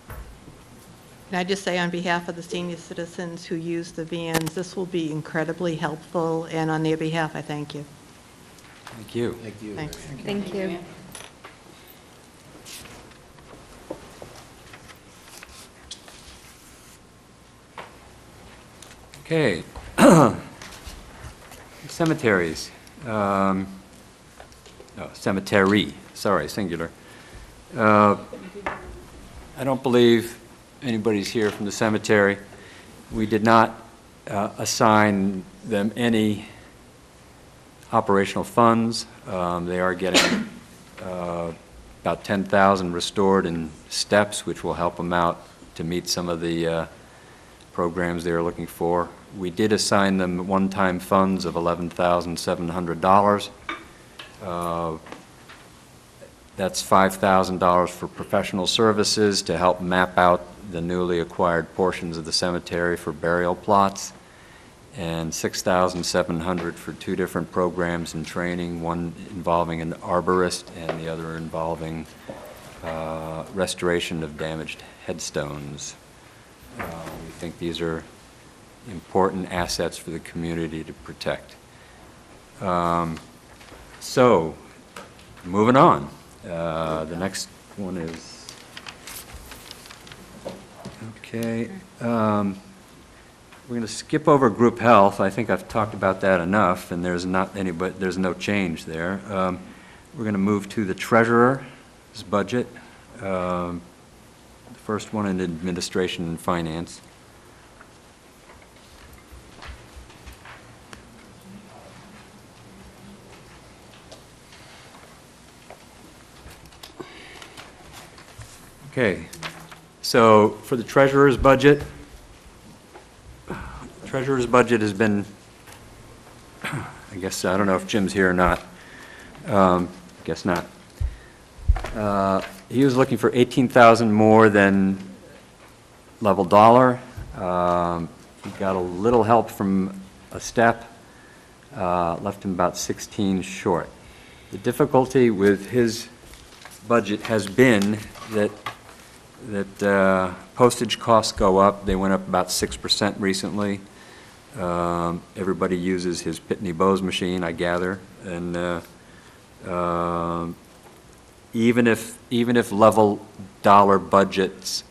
Can I just say on behalf of the senior citizens who use the vans, this will be incredibly helpful, and on their behalf, I thank you. Thank you. Thanks. Thank you. Okay. Cemeteries. No, cemetery, sorry, singular. I don't believe anybody's here from the cemetery. We did not assign them any operational funds. They are getting about 10,000 restored in steps, which will help them out to meet some of the programs they are looking for. We did assign them one-time funds of $11,700. That's $5,000 for professional services to help map out the newly acquired portions of the cemetery for burial plots, and $6,700 for two different programs in training, one involving an arborist and the other involving restoration of damaged headstones. We think these are important assets for the community to protect. So, moving on. The next one is, okay, we're going to skip over group health. I think I've talked about that enough, and there's no change there. We're going to move to the treasurer's budget. The first one in administration and finance. Okay, so for the treasurer's budget has been, I guess, I don't know if Jim's here or not. Guess not. He was looking for 18,000 more than level dollar. He got a little help from a step, left him about 16 short. The difficulty with his budget has been that postage costs go up. They went up about 6% recently. Everybody uses his Pitney Bowes machine, I gather, and even if level dollar budgets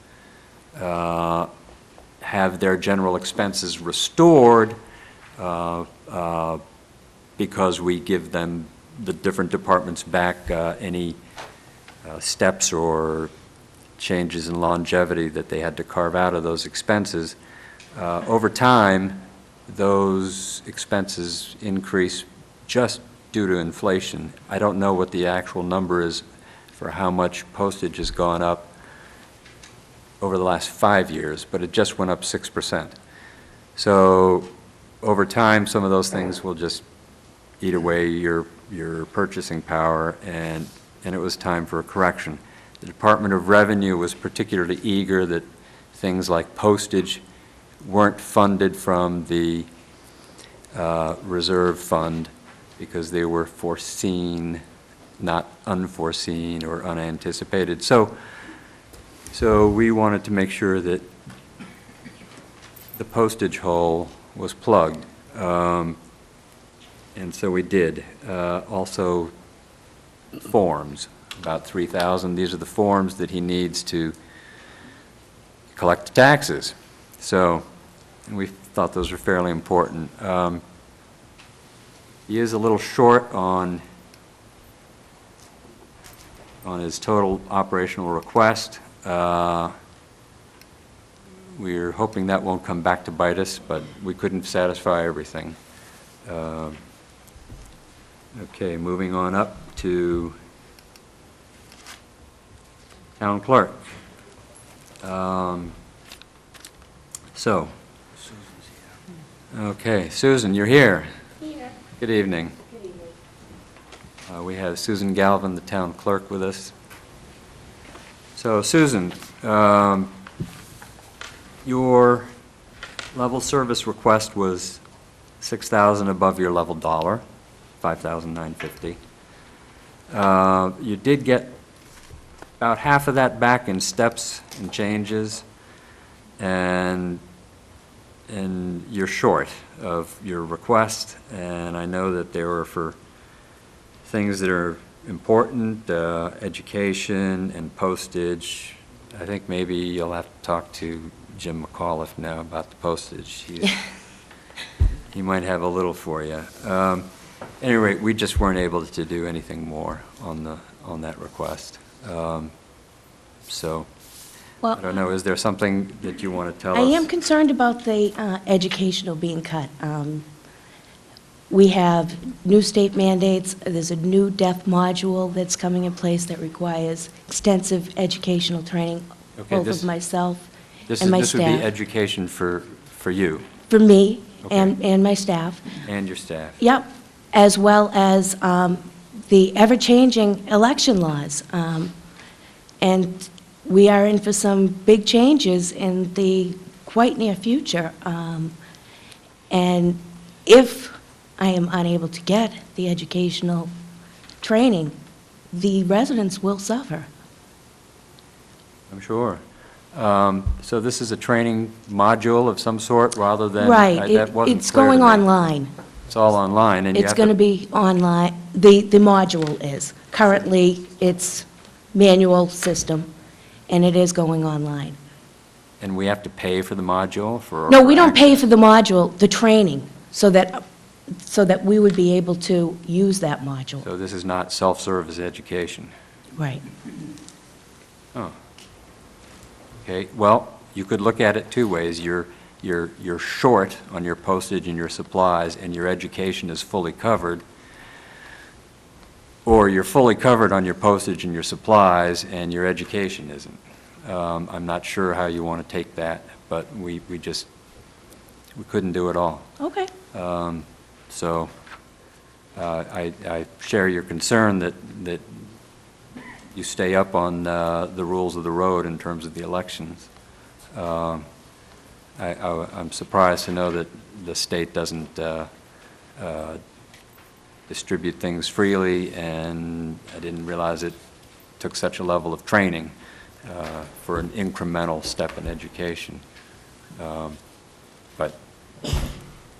have their general expenses restored, because we give them, the different departments back, any steps or changes in longevity that they had to carve out of those expenses. Over time, those expenses increase just due to inflation. I don't know what the actual number is for how much postage has gone up over the last 5 years, but it just went up 6%. So over time, some of those things will just eat away your purchasing power, and it was time for a correction. The Department of Revenue was particularly eager that things like postage weren't funded from the reserve fund because they were foreseen, not unforeseen or unanticipated. So we wanted to make sure that the postage hole was plugged, and so we did. Also, forms, about 3,000. These are the forms that he needs to collect the taxes. So we thought those were fairly important. He is a little short on his total operational request. We're hoping that won't come back to bite us, but we couldn't satisfy everything. Okay, moving on up to town clerk. Okay, Susan, you're here. Here. Good evening. Good evening. We have Susan Galvin, the town clerk, with us. So, Susan, your level service request was $6,000 above your level dollar, $5,950. You did get about half of that back in steps and changes, and you're short of your request, and I know that they were for things that are important, education and postage. I think maybe you'll have to talk to Jim McAuliffe now about the postage. He might have a little for you. At any rate, we just weren't able to do anything more on that request. So, Well, I don't know, is there something that you want to tell us? I am concerned about the educational being cut. We have new state mandates. There's a new deaf module that's coming in place that requires extensive educational training, Okay, both this- of myself This and my would be staff. education for you For me Okay. and my staff. and your staff. Yep, as well as the ever-changing election laws. And we are in for some big changes in the quite near future. And if I am unable to get the educational training, the residents will suffer. I'm sure. So this is a training module of some sort rather than? Right, that wasn't it's clear to going me. online. It's all online, and you It's have going to be online, the module is. Currently, it's manual system, and it is going online. And we have to pay for the module for? No, we don't pay for the module, the training, so that we would be able to use that module. So this is not self-service education? Right. Oh. Okay, well, you could look at it two ways. You're short on your postage and your supplies, and your education is fully covered. Or you're fully covered on your postage and your supplies, and your education isn't. I'm not sure how you want to take that, but we couldn't do it all. Okay. So I share your concern that you stay up on the rules of the road in terms of the elections. I'm surprised to know that the state doesn't distribute things freely, and I didn't realize it took such a level of training for an incremental step in education. But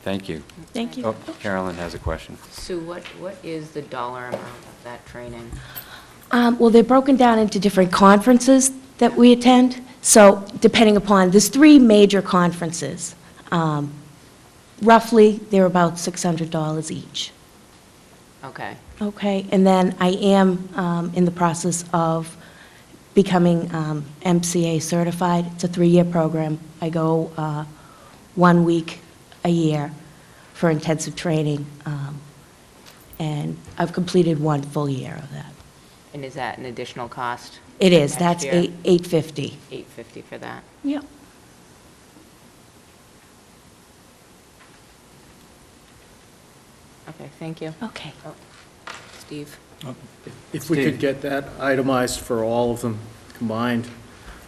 thank you. Thank you. Oh, Carolyn has a question. Sue, what is the dollar amount of that training? Well, they're broken down into different conferences that we attend, so depending upon, there's 3 major conferences. Roughly, they're about $600 each. Okay. Okay, and then I am in the process of becoming MCA certified. It's a 3-year program. I go 1 week a year for intensive training, and I've completed 1 full year of that. And is that an additional cost? It is, next that's year? $850. $850 for that. Yep. Okay, thank you. Okay. Oh, Steve? If we could get that itemized for all of them combined,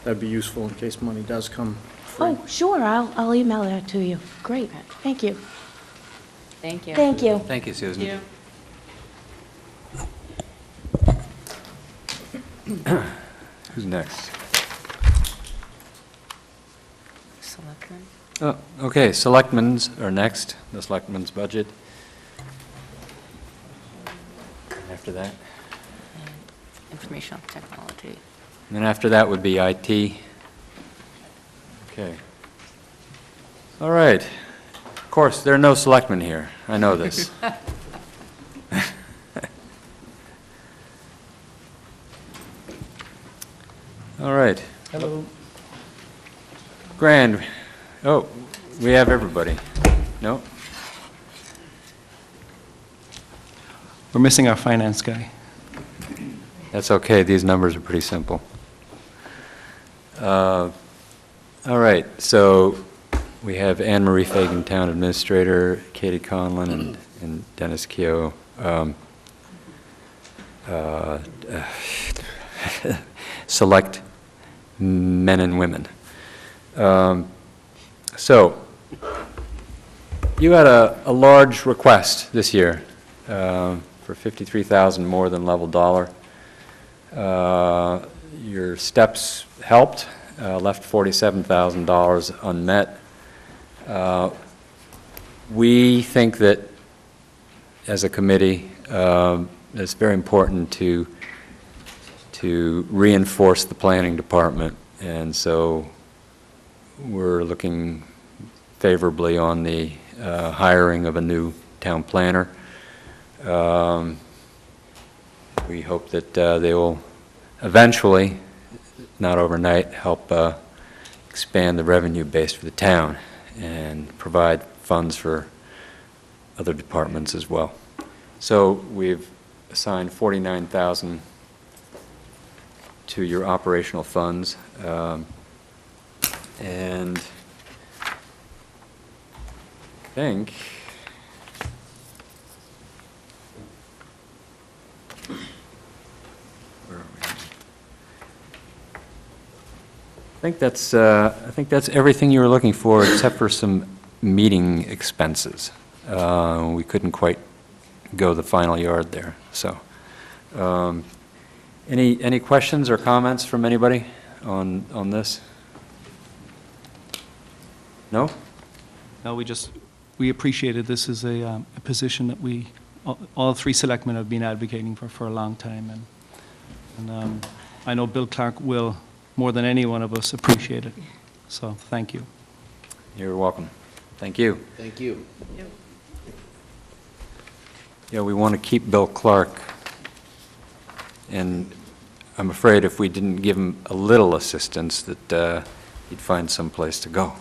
that'd be useful in case money does come free. Oh, sure, I'll email that to you. Great, thank you. Thank you. Thank you. Thank you, Susan. Who's next? Selectmen? Oh, okay, selectmen's are next, the selectmen's budget. After that? Informational technology. And then after that would be IT. Okay. All right. Of course, there are no selectmen here. I know this. All right. Hello. Grand. Oh, we have everybody. No? We're missing our finance guy. That's okay, these numbers are pretty simple. All right, so We have Anne Marie Fagan, Town Administrator, Katie Conlon, and Dennis Keogh. Select men and women. So, you had a large request this year for $53,000 more than level dollar. Your steps helped, left $47,000 unmet. We think that, as a committee, it's very important to reinforce the planning department, and so we're looking favorably on the hiring of a new town planner. We hope that they will eventually, not overnight, help expand the revenue base for the town and provide funds for other departments as well. So we've assigned $49,000 to your operational funds, and I think I think that's everything you were looking for, except for some meeting expenses. We couldn't quite go the final yard there. So, any questions or comments from anybody on this? No? No, we appreciated this as a position that all three selectmen have been advocating for a long time. And I know Bill Clark will, more than any one of us, appreciate it. So, thank you. You're welcome. Thank you. Thank you. Yeah, we want to keep Bill Clark, and I'm afraid if we didn't give him a little assistance that he'd find some place to go.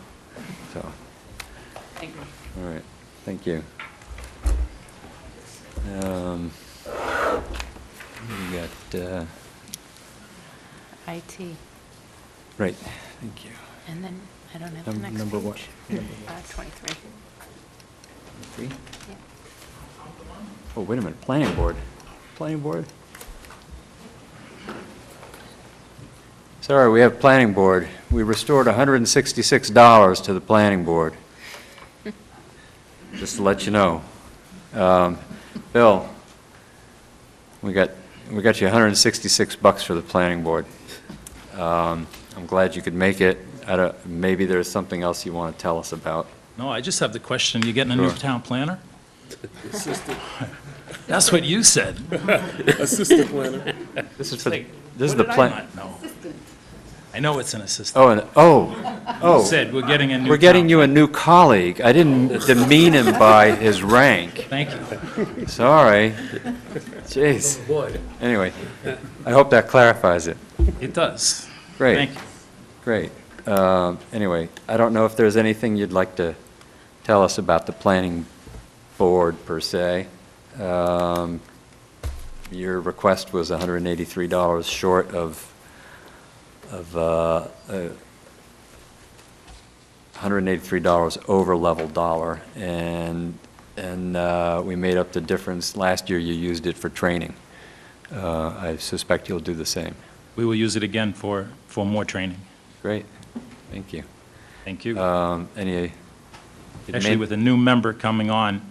So, Thank you. all right, thank you. We got, IT. right, thank you. And then, I don't have the next page. Number what? 23. Three? Yeah. Oh, wait a minute, planning board. Planning board? Sorry, we have planning board. We restored $166 to the planning board. Just to let you know. Bill, we got you $166 for the planning board. I'm glad you could make it. Maybe there's something else you want to tell us about. No, I just have the question, you getting a new Sure. town planner? Assistant. That's what you said. Assistant planner. This is for the, Like, this is what the did I plan. not know? I know it's an assistant. Oh, and, oh. You said we're getting a new We're getting town you a new colleague. I didn't demean him by his rank. Thank you. Sorry. Jeez. Boy. Anyway, I hope that clarifies it. It does. Great. Thank you. Great. Anyway, I don't know if there's anything you'd like to tell us about the planning board per se. Your request was $183 short of $183 over level dollar, and we made up the difference. Last year you used it for training. I suspect you'll do the same. We will use it again for more training. Great, thank you. Thank you. Actually, with a new member coming on,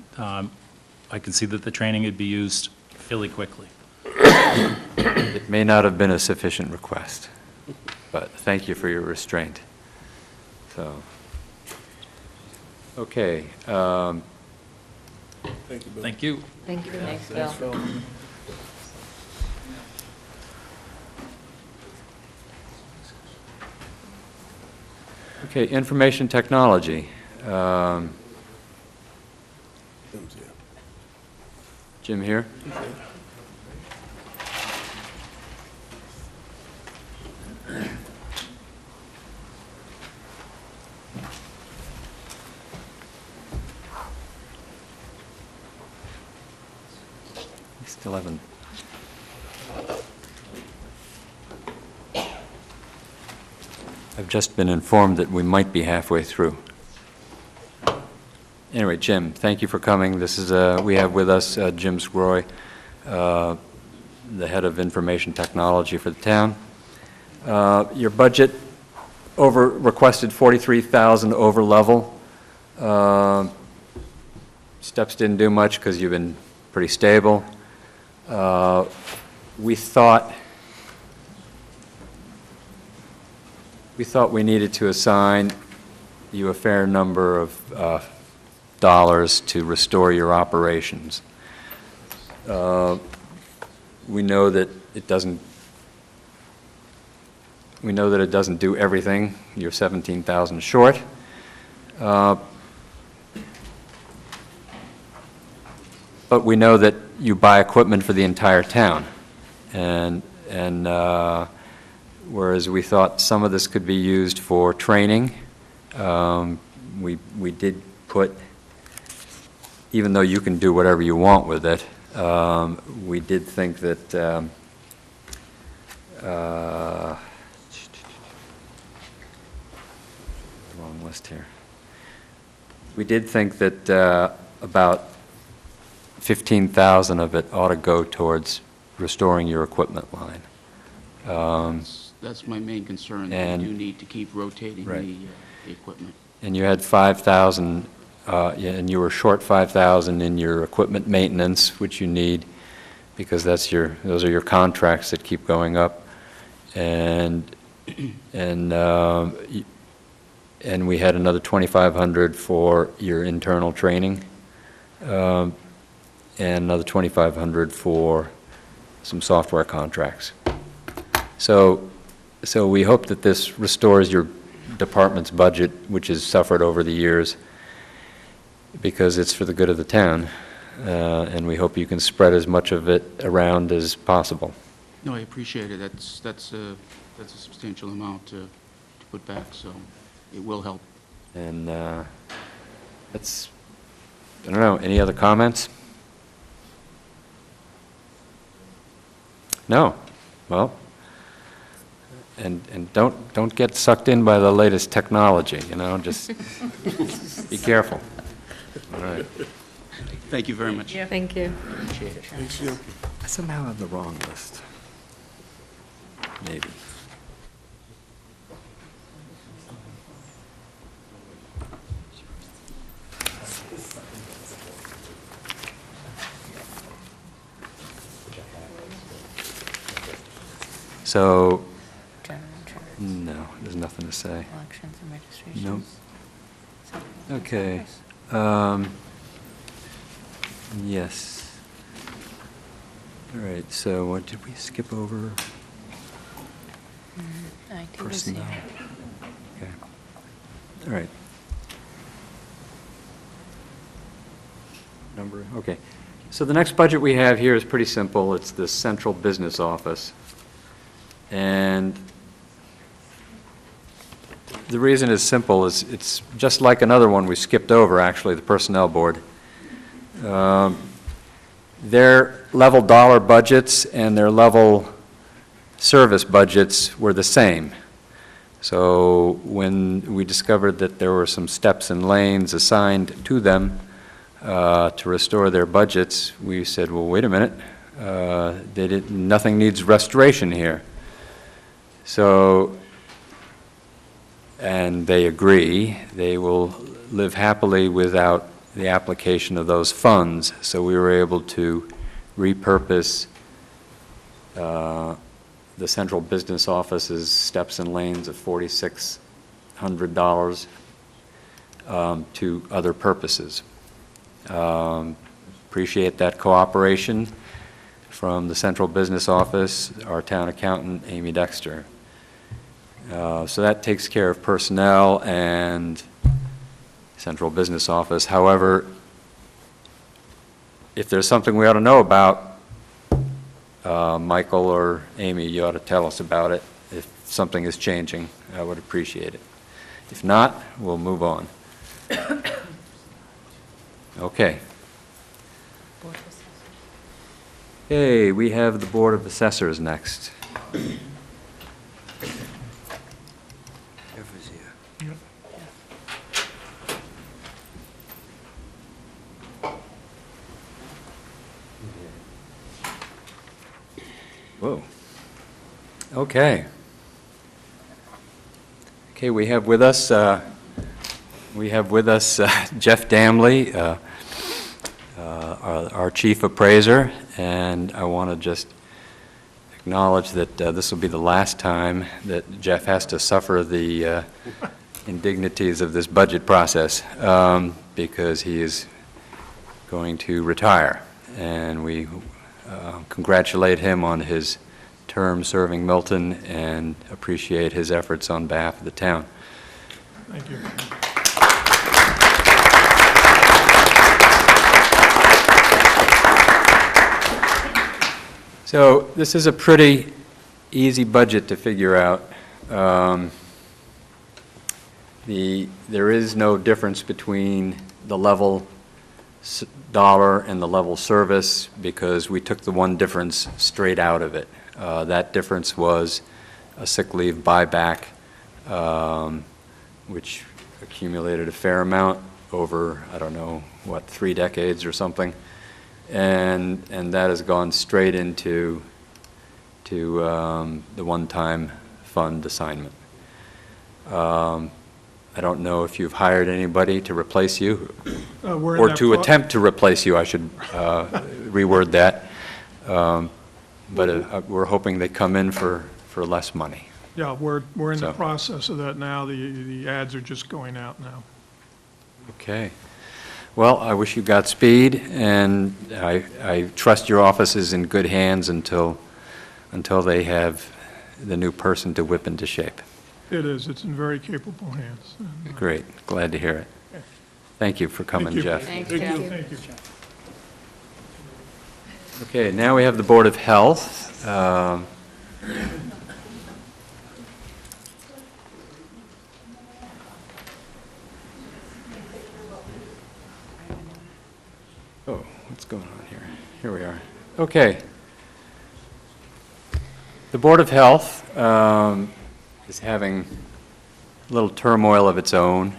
I can see that the training would be used fairly quickly. it may not have been a sufficient request, but thank you for your restraint. So, okay. Thank you, Bill. Thank you. Thank you. Thanks, Bill. Okay, information technology. Jim here? We still haven't. I've just been informed that we might be halfway through. anyway, Jim, thank you for coming. This is, we have with us Jim Scroy, the head of information technology for the town. Your budget requested 43,000 over level. Steps didn't do much because you've been pretty stable. We thought we needed to assign you a fair number of dollars to restore your operations. We know that it doesn't do everything. You're 17,000 short. But we know that you buy equipment for the entire town. And whereas we thought some of this could be used for training, we did put, even though you can do whatever you want with it, we did think that wrong list here. We did think that about 15,000 of it ought to go towards restoring your equipment line. That's my main concern, that you need to keep rotating the equipment. And you had 5,000, and you were short 5,000 in your equipment maintenance, which you need, because those are your contracts that keep going up. And we had another 2,500 for your internal training, and another 2,500 for some software contracts. So we hope that this restores your department's budget, which has suffered over the years, because it's for the good of the town, and we hope you can spread as much of it around as possible. No, I appreciate it. That's a substantial amount to put back, so it will help. And that's, I don't know, any other comments? No? Well, and don't get sucked in by the latest technology, you know, just be careful. All right. Thank you very much. Thank you. Appreciate it. Thanks, Jim. I somehow have the wrong list. Maybe. So, no, there's nothing to say. Elections and registrations. Nope. Okay. Yes. All right, so what did we skip over? IT was Personnel. here. Okay. All right. Number, okay. So the next budget we have here is pretty simple. It's the central business office. And the reason it's simple is it's just like another one we skipped over, actually, the personnel board. Their level dollar budgets and their level service budgets were the same. So when we discovered that there were some steps and lanes assigned to them to restore their budgets, we said, well, wait a minute, nothing needs restoration here. So, and they agree, they will live happily without the application of those funds. So we were able to repurpose the central business office's steps and lanes of $4,600 to other purposes. Appreciate that cooperation from the central business office, our town accountant, Amy Dexter. So that takes care of personnel and central business office. However, if there's something we ought to know about, Michael or Amy, you ought to tell us about it. If something is changing, I would appreciate it. If not, we'll move on. Okay. Okay, we have the Board of Assessors next. Whoa. Okay. Okay, we have with us Jeff Damley, our chief appraiser, and I want to just acknowledge that this will be the last time that Jeff has to suffer the indignities of this budget process, because he is going to retire. And we congratulate him on his term serving Milton and appreciate his efforts on behalf of the town. Thank you. So this is a pretty easy budget to figure out. There is no difference between the level dollar and the level service because we took the one difference straight out of it. That difference was a sick leave buyback, which accumulated a fair amount over, I don't know, 3 decades or something. And that has gone straight into the one-time fund assignment. I don't know if you've hired anybody to replace you, or to attempt to replace you, I should reword that. But we're hoping they come in for less money. Yeah, we're in the process of that now. The ads are just going out now. Okay. Well, I wish you Godspeed, and I trust your office is in good hands until they have the new person to whip into shape. It is. It's in very capable hands. Great. Glad to hear it. Thank you for coming, Jeff. Thanks, Thank Jeff. you. Thank you. Okay, now we have the Board of Health. Oh, what's going on here? Here we are. Okay. The Board of Health is having a little turmoil of its own.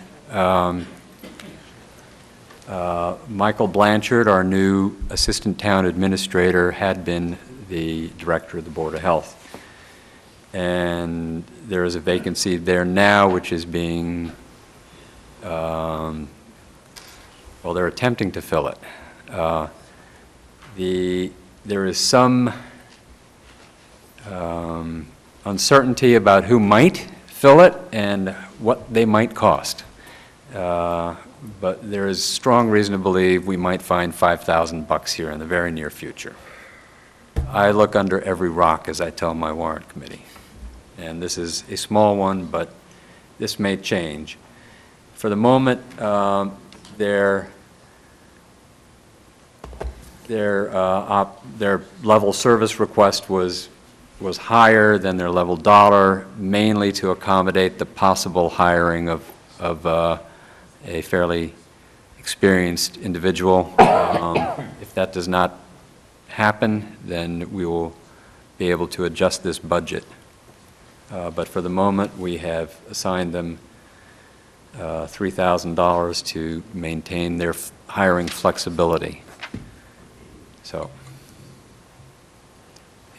Michael Blanchard, our new Assistant Town Administrator, had been the Director of the Board of Health. And there is a vacancy there now, which is being, well, they're attempting to fill it. There is some uncertainty about who might fill it and what they might cost. But there is strong reason to believe we might find $5,000 here in the very near future. I look under every rock, as I tell my warrant committee. And this is a small one, but this may change. For the moment, their level service request was higher than their level dollar, mainly to accommodate the possible hiring of a fairly experienced individual. If that does not happen, then we will be able to adjust this budget. But for the moment, we have assigned them $3,000 to maintain their hiring flexibility. So,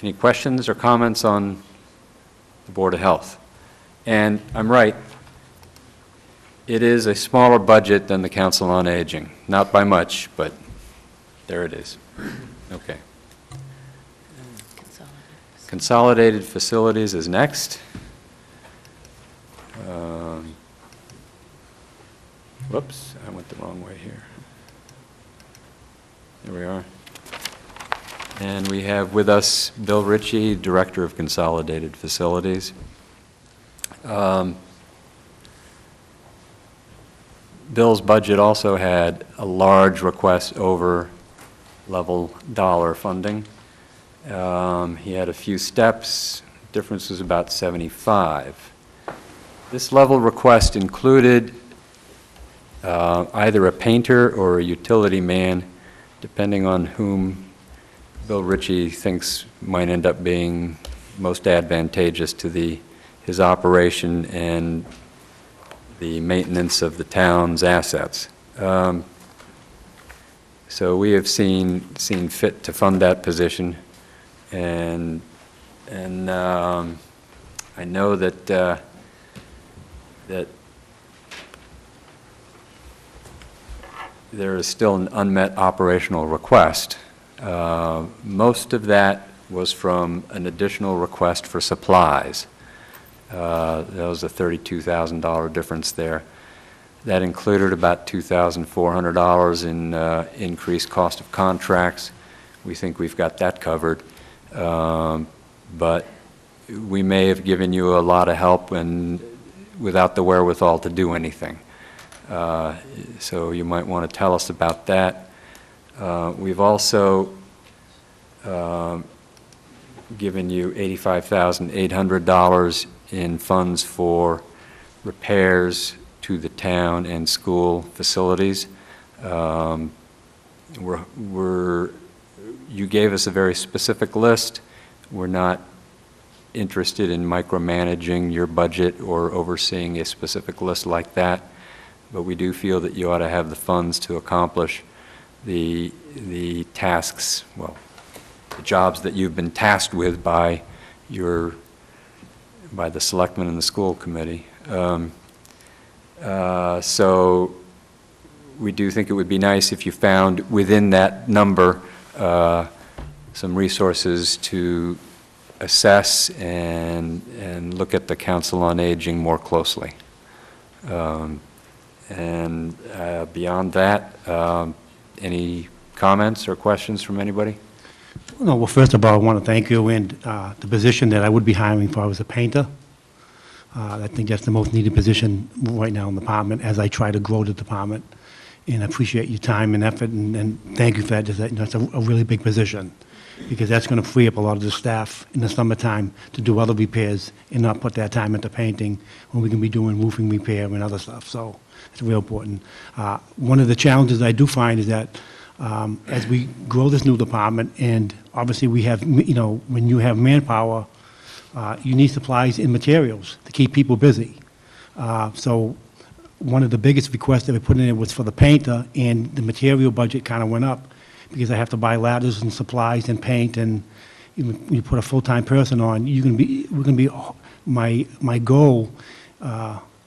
any questions or comments on the Board of Health? And I'm right, it is a smaller budget than the Council on Aging. Not by much, but there it is. Okay. Consolidated Facilities is next. Whoops, I went the wrong way here. There we are. And we have with us Bill Ritchie, Director of Consolidated Facilities. Bill's budget also had a large request over level dollar funding. He had a few steps. Difference was about 75. This level request included either a painter or a utility man, depending on whom Bill Ritchie thinks might end up being most advantageous to his operation and the maintenance of the town's assets. So we have seen fit to fund that position, and And I know that, that there is still an unmet operational request. Most of that was from an additional request for supplies. There was a $32,000 difference there. That included about $2,400 in increased cost of contracts. We think we've got that covered. But we may have given you a lot of help and without the wherewithal to do anything. So you might want to tell us about that. We've also given you $85,800 in funds for repairs to the town and school facilities. You gave us a very specific list. We're not interested in micromanaging your budget or overseeing a specific list like that, but we do feel that you ought to have the funds to accomplish the tasks, well, the jobs that you've been tasked with by the selectmen and the school committee. So we do think it would be nice if you found within that number some resources to assess and look at the Council on Aging more closely. And beyond that, any comments or questions from anybody? No, well, first of all, I want to thank you, and the position that I would be hiring for was a painter. I think that's the most needed position right now in the department as I try to grow the department. And I appreciate your time and effort, and thank you for that. That's a really big position, because that's going to free up a lot of the staff in the summertime to do other repairs and not put that time into painting when we can be doing roofing repair and other stuff. So it's real important. One of the challenges I do find is that as we grow this new department, and obviously we have, when you have manpower, you need supplies and materials to keep people busy. So one of the biggest requests that we put in there was for the painter, and the material budget kind of went up because I have to buy ladders and supplies and paint, and when you put a full-time person on, my goal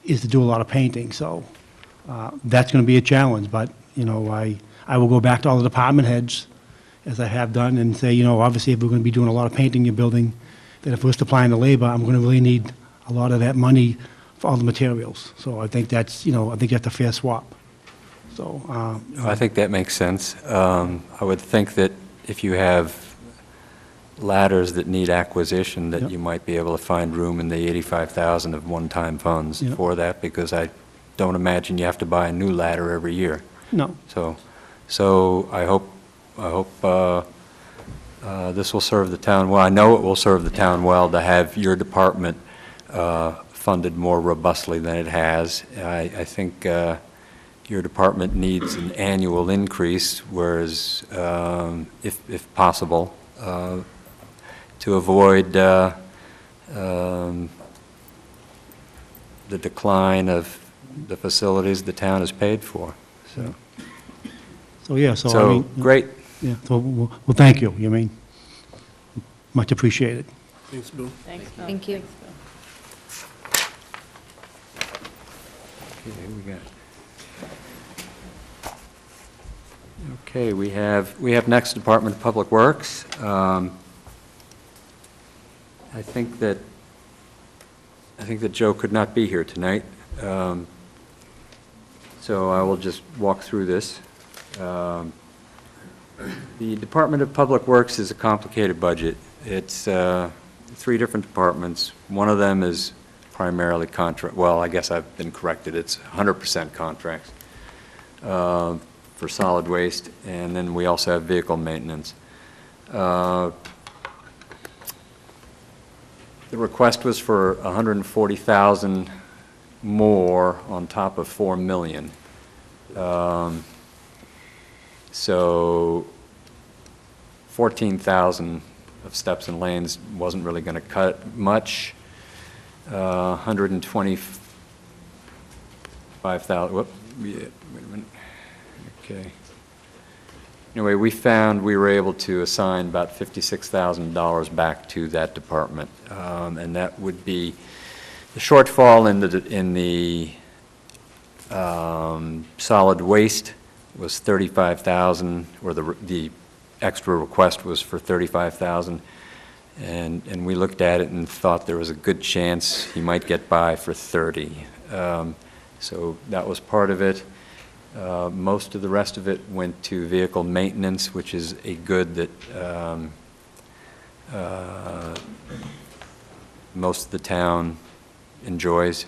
is to do a lot of painting. So that's going to be a challenge, but I will go back to all the department heads, as I have done, and say, obviously if we're going to be doing a lot of painting in your building, then if we're supplying the labor, I'm going to really need a lot of that money for all the materials. So I think that's, a fair swap. So I think that makes sense. I would think that if you have ladders that need acquisition, that you might be able to find room in the $85,000 of one-time funds for that, because I don't imagine you have to buy a new ladder every year. No. So I hope this will serve the town well. I know it will serve the town well to have your department funded more robustly than it has. I think your department needs an annual increase, whereas, if possible, to avoid the decline of the facilities the town has paid for. So I mean, great. Yeah. So well, thank you. Much appreciated. Thanks, Bill. Thanks, Bill. Thank you. Okay, we have next Department of Public Works. I think that Joe could not be here tonight, so I will just walk through this. The Department of Public Works is a complicated budget. It's 3 different departments. One of them is primarily contract. Well, I guess I've been corrected. It's 100% contracts for solid waste, and then we also have vehicle maintenance. The request was for $140,000 more on top of $4 million. So $14,000 of steps and lanes wasn't really going to cut much. $125,000. Wait a minute. Okay. Anyway, we found we were able to assign about $56,000 back to that department. And that would be the shortfall in the solid waste was 35,000, or the extra request was for 35,000. And we looked at it and thought there was a good chance he might get by for 30. So that was part of it. Most of the rest of it went to vehicle maintenance, which is a good that most of the town enjoys,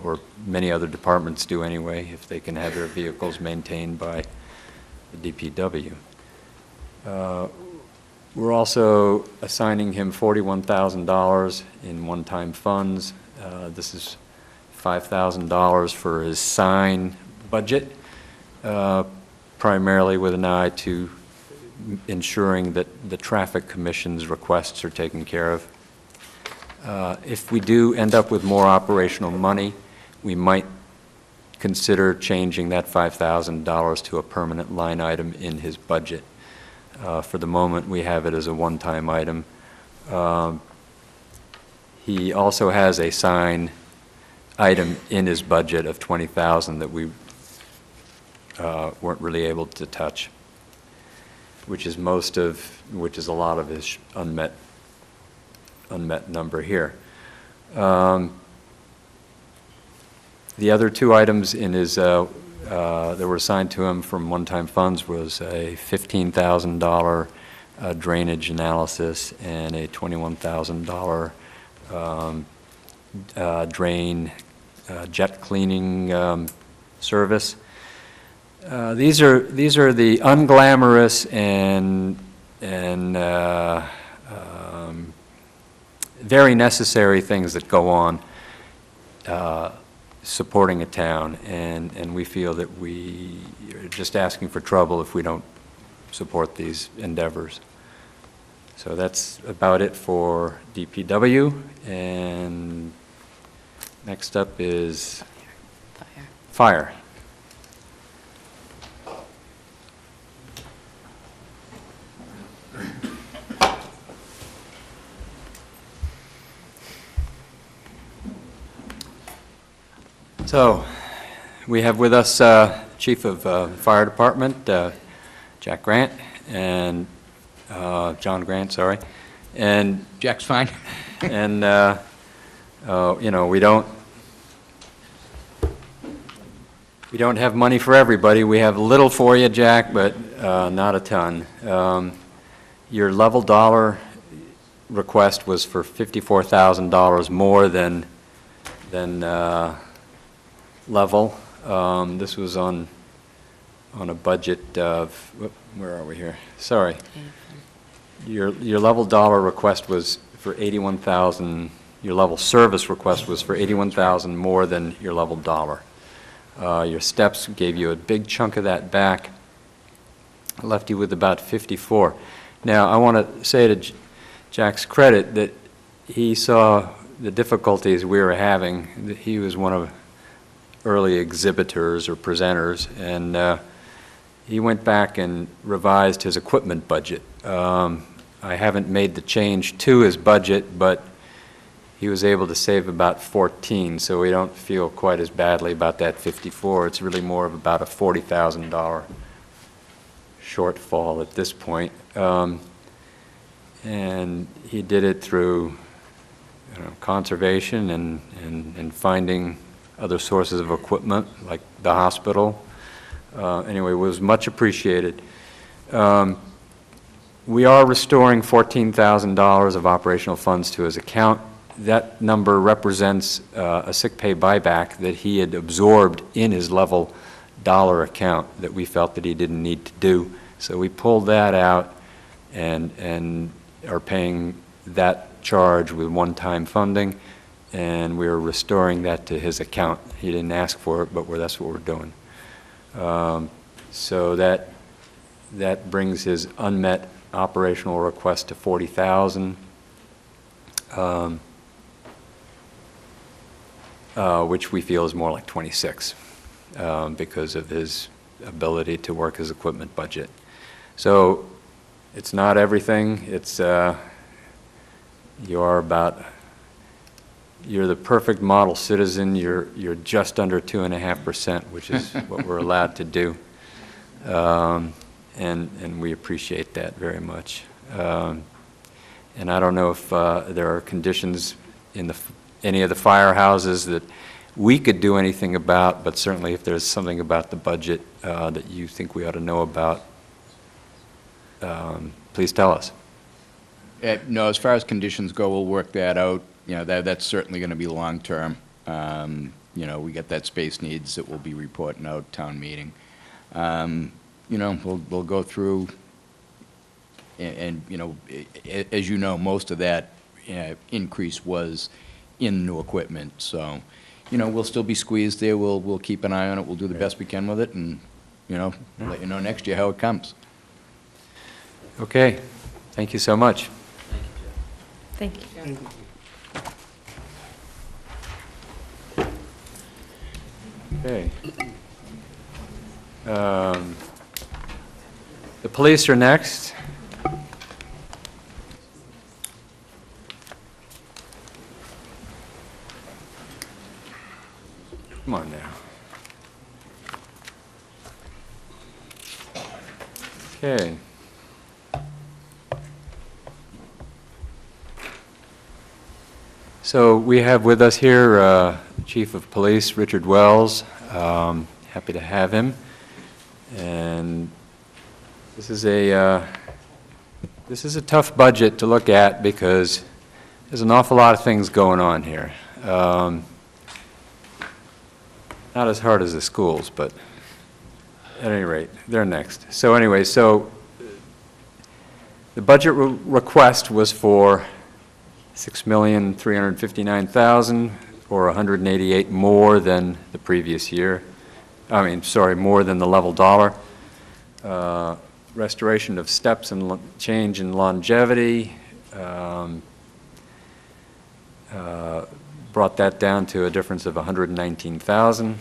or many other departments do anyway, if they can have their vehicles maintained by the DPW. We're also assigning him $41,000 in one-time funds. This is $5,000 for his sign budget, primarily with an eye to ensuring that the traffic commission's requests are taken care of. If we do end up with more operational money, we might consider changing that $5,000 to a permanent line item in his budget. For the moment, we have it as a one-time item. He also has a sign item in his budget of $20,000 that we weren't really able to touch, which is a lot of his unmet number here. The other two items in his that were assigned to him from one-time funds was a $15,000 drainage analysis and a $21,000 drain jet cleaning service. These are the unglamorous and very necessary things that go on supporting a town, and we feel that we are just asking for trouble if we don't support these endeavors. So that's about it for DPW, and next up is fire. So, we have with us Chief of Fire Department, Jack Grant, and John Grant, sorry. And Jack's fine. And, you know, we don't have money for everybody. We have a little for you, Jack, but not a ton. Your level dollar request was for $54,000 more than level. This was on a budget of, where are we here? Sorry. Your level dollar request was for $81,000. Your level service request was for $81,000 more than your level dollar. Your steps gave you a big chunk of that back, left you with about 54. Now, I want to say to Jack's credit that he saw the difficulties we were having. He was one of early exhibitors or presenters, and he went back and revised his equipment budget. I haven't made the change to his budget, but he was able to save about 14, so we don't feel quite as badly about that 54. It's really more of about a $40,000 shortfall at this point. And he did it through conservation and finding other sources of equipment, like the hospital. Anyway, it was much appreciated. We are restoring $14,000 of operational funds to his account. That number represents a sick pay buyback that he had absorbed in his level dollar account that we felt that he didn't need to do. So we pulled that out and are paying that charge with one-time funding, and we're restoring that to his account. He didn't ask for it, but that's what we're doing. So that brings his unmet operational request to $40,000, which we feel is more like 26 because of his ability to work his equipment budget. So it's not everything. It's, you're the perfect model citizen. You're just under 2.5%, which is what we're allowed to do. And we appreciate that very much. And I don't know if there are conditions in any of the firehouses that we could do anything about, but certainly if there's something about the budget that you think we ought to know about, please tell us. No, as far as conditions go, we'll work that out. You know, that's certainly going to be long-term. You know, we got that space needs that we'll be reporting out town meeting. You know, we'll go through, and you know, as you know, most of that increase was in new equipment. So, you know, we'll still be squeezed there. We'll keep an eye on it. We'll do the best we can with it, and you know, let you know next year how it comes. Okay. Thank you so much. Thank you. Okay. The police are next. Come on now. Okay. So we have with us here Chief of Police Richard Wells. Happy to have him. And this is a tough budget to look at because there's an awful lot of things going on here. Not as hard as the schools, but at any rate, they're next. So anyway, the budget request was for $6,359,000, or 188 more than the previous year. I mean, sorry, more than the level dollar. Restoration of steps and change in longevity brought that down to a difference of $119,000.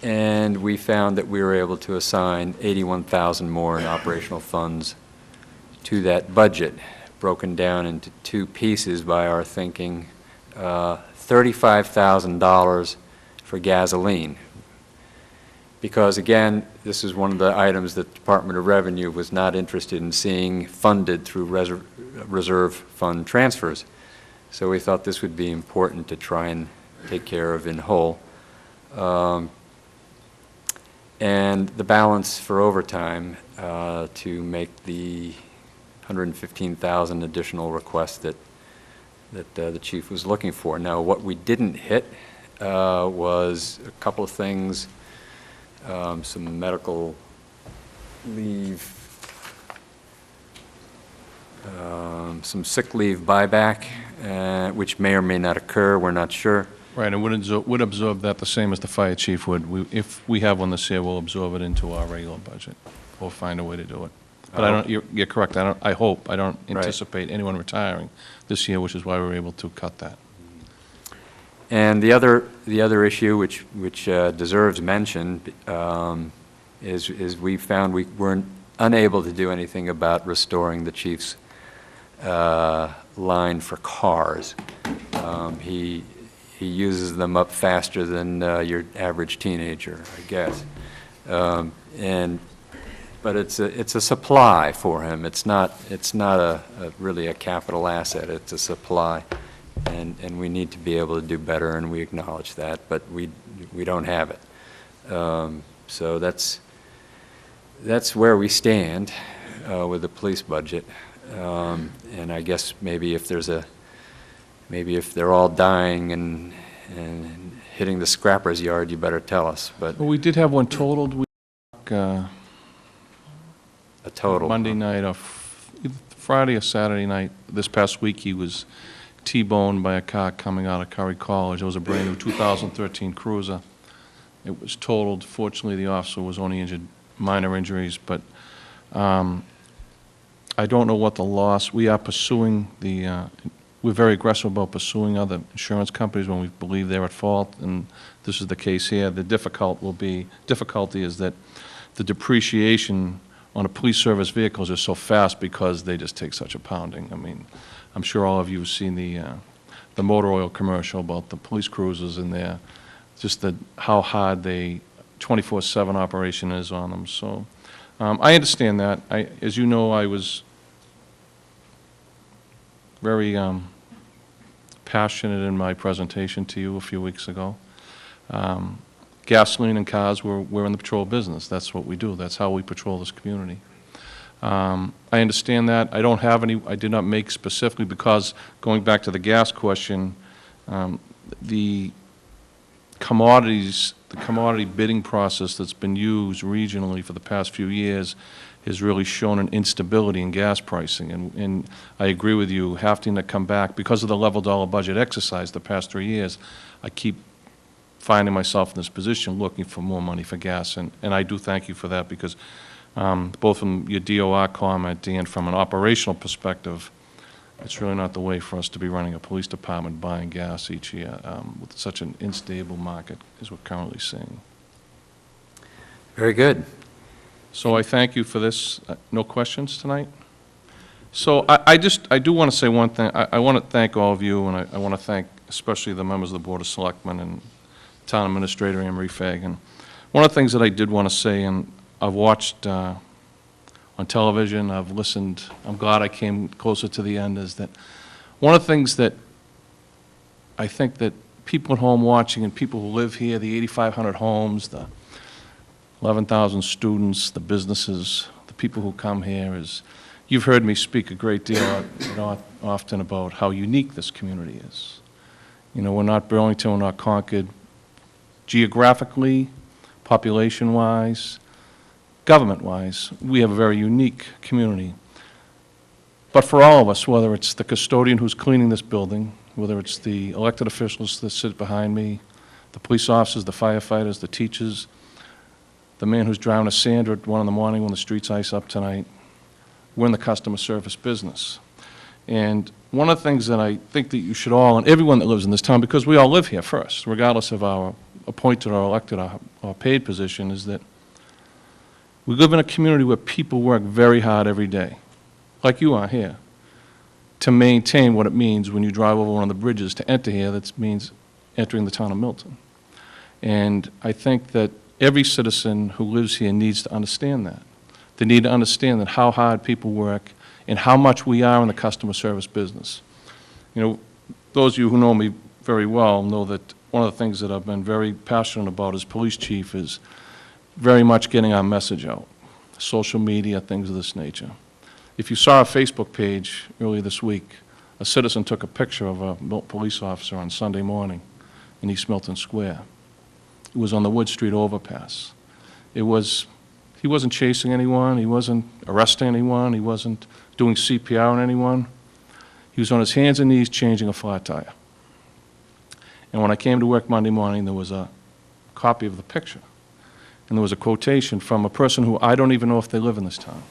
And we found that we were able to assign $81,000 more in operational funds to that budget, broken down into two pieces by our thinking. $35,000 for gasoline. Because again, this is one of the items that the Department of Revenue was not interested in seeing funded through reserve fund transfers. So we thought this would be important to try and take care of in whole. And the balance for overtime to make the $115,000 additional request that the chief was looking for. Now, what we didn't hit was a couple of things, some medical leave, some sick leave buyback, which may or may not occur, we're not sure. Right, and would absorb that the same as the fire chief would. If we have one this year, we'll absorb it into our regular budget. We'll find a way to do it. But you're correct, I don't anticipate anyone retiring this year, which is why we were able to cut that. And the other issue, which deserves mention, is we found we weren't unable to do anything about restoring the chief's line for cars. He uses them up faster than your average teenager, I guess. But it's a supply for him. It's not really a capital asset. It's a supply, and we need to be able to do better, and we acknowledge that. But we don't have it. So that's where we stand with the police budget. And I guess maybe if they're all dying and hitting the scrapper's yard, you better tell us. But well, we did have one totaled. A total. Monday night or Friday or Saturday night. This past week, he was T-boned by a car coming out of Curry College. It was a brand new 2013 Cruiser. It was totaled. Fortunately, the officer was only injured, minor injuries, but I don't know what the loss. We are pursuing we're very aggressive about pursuing other insurance companies when we believe they're at fault, and this is the case here. The difficulty is that the depreciation on the police service vehicles are so fast because they just take such a pounding. I mean, I'm sure all of you have seen the motor oil commercial about the police cruisers in there, just how hard they 24/7 operation is on them. So I understand that. As you know, I was very passionate in my presentation to you a few weeks ago. Gasoline and cars, we're in the patrol business. That's what we do. That's how we patrol this community. I understand that. I did not make specifically, because going back to the gas question, the commodity bidding process that's been used regionally for the past few years has really shown an instability in gas pricing. And I agree with you, having to come back, because of the level dollar budget exercise the past 3 years, I keep finding myself in this position looking for more money for gas. And I do thank you for that, because both from your DOR comment and from an operational perspective, it's really not the way for us to be running a police department buying gas each year with such an unstable market as we're currently seeing. Very good. So I thank you for this. No questions tonight? So I do want to say one thing. I want to thank all of you, and I want to thank especially the members of the Board of Selectmen and Town Administrator Anne Marie Fagan. One of the things that I did want to say, and I've watched on television, I've listened, I'm glad I came closer to the end, is that one of the things that I think that people at home watching and people who live here, the 8,500 homes, the 11,000 students, the businesses, the people who come here, is you've heard me speak a great deal often about how unique this community is. You know, we're not Burlington, we're not Concord. Geographically, population-wise, government-wise, we have a very unique community. But for all of us, whether it's the custodian who's cleaning this building, whether it's the elected officials that sit behind me, the police officers, the firefighters, the teachers, the man who's driving a sander at 1 in the morning when the street's ice up tonight, we're in the customer service business. And one of the things that I think that you should all, and everyone that lives in this town, because we all live here first, regardless of our appointed or elected or paid position, is that we live in a community where people work very hard every day, like you are here, to maintain what it means when you drive over one of the bridges to enter here. That means entering the town of Milton. And I think that every citizen who lives here needs to understand that. They need to understand that how hard people work and how much we are in the customer service business. You know, those of you who know me very well know that one of the things that I've been very passionate about as police chief is very much getting our message out. Social media, things of this nature. If you saw our Facebook page earlier this week, a citizen took a picture of a Milton police officer on Sunday morning in East Milton Square. It was on the Wood Street overpass. He wasn't chasing anyone, he wasn't arresting anyone, he wasn't doing CPR on anyone. He was on his hands and knees changing a flat tire. And when I came to work Monday morning, there was a copy of the picture. And there was a quotation from a person who I don't even know if they live in this town.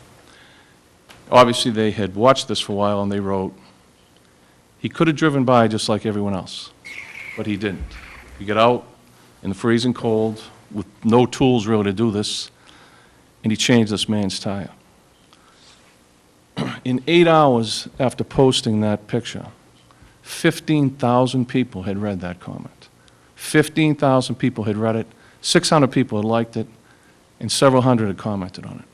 Obviously, they had watched this for a while, and they wrote, he could have driven by just like everyone else, but he didn't. He got out in the freezing cold with no tools really to do this, and he changed this man's tire. In 8 hours after posting that picture, 15,000 people had read that comment. 15,000 people had read it, 600 people had liked it, and several hundred had commented on it.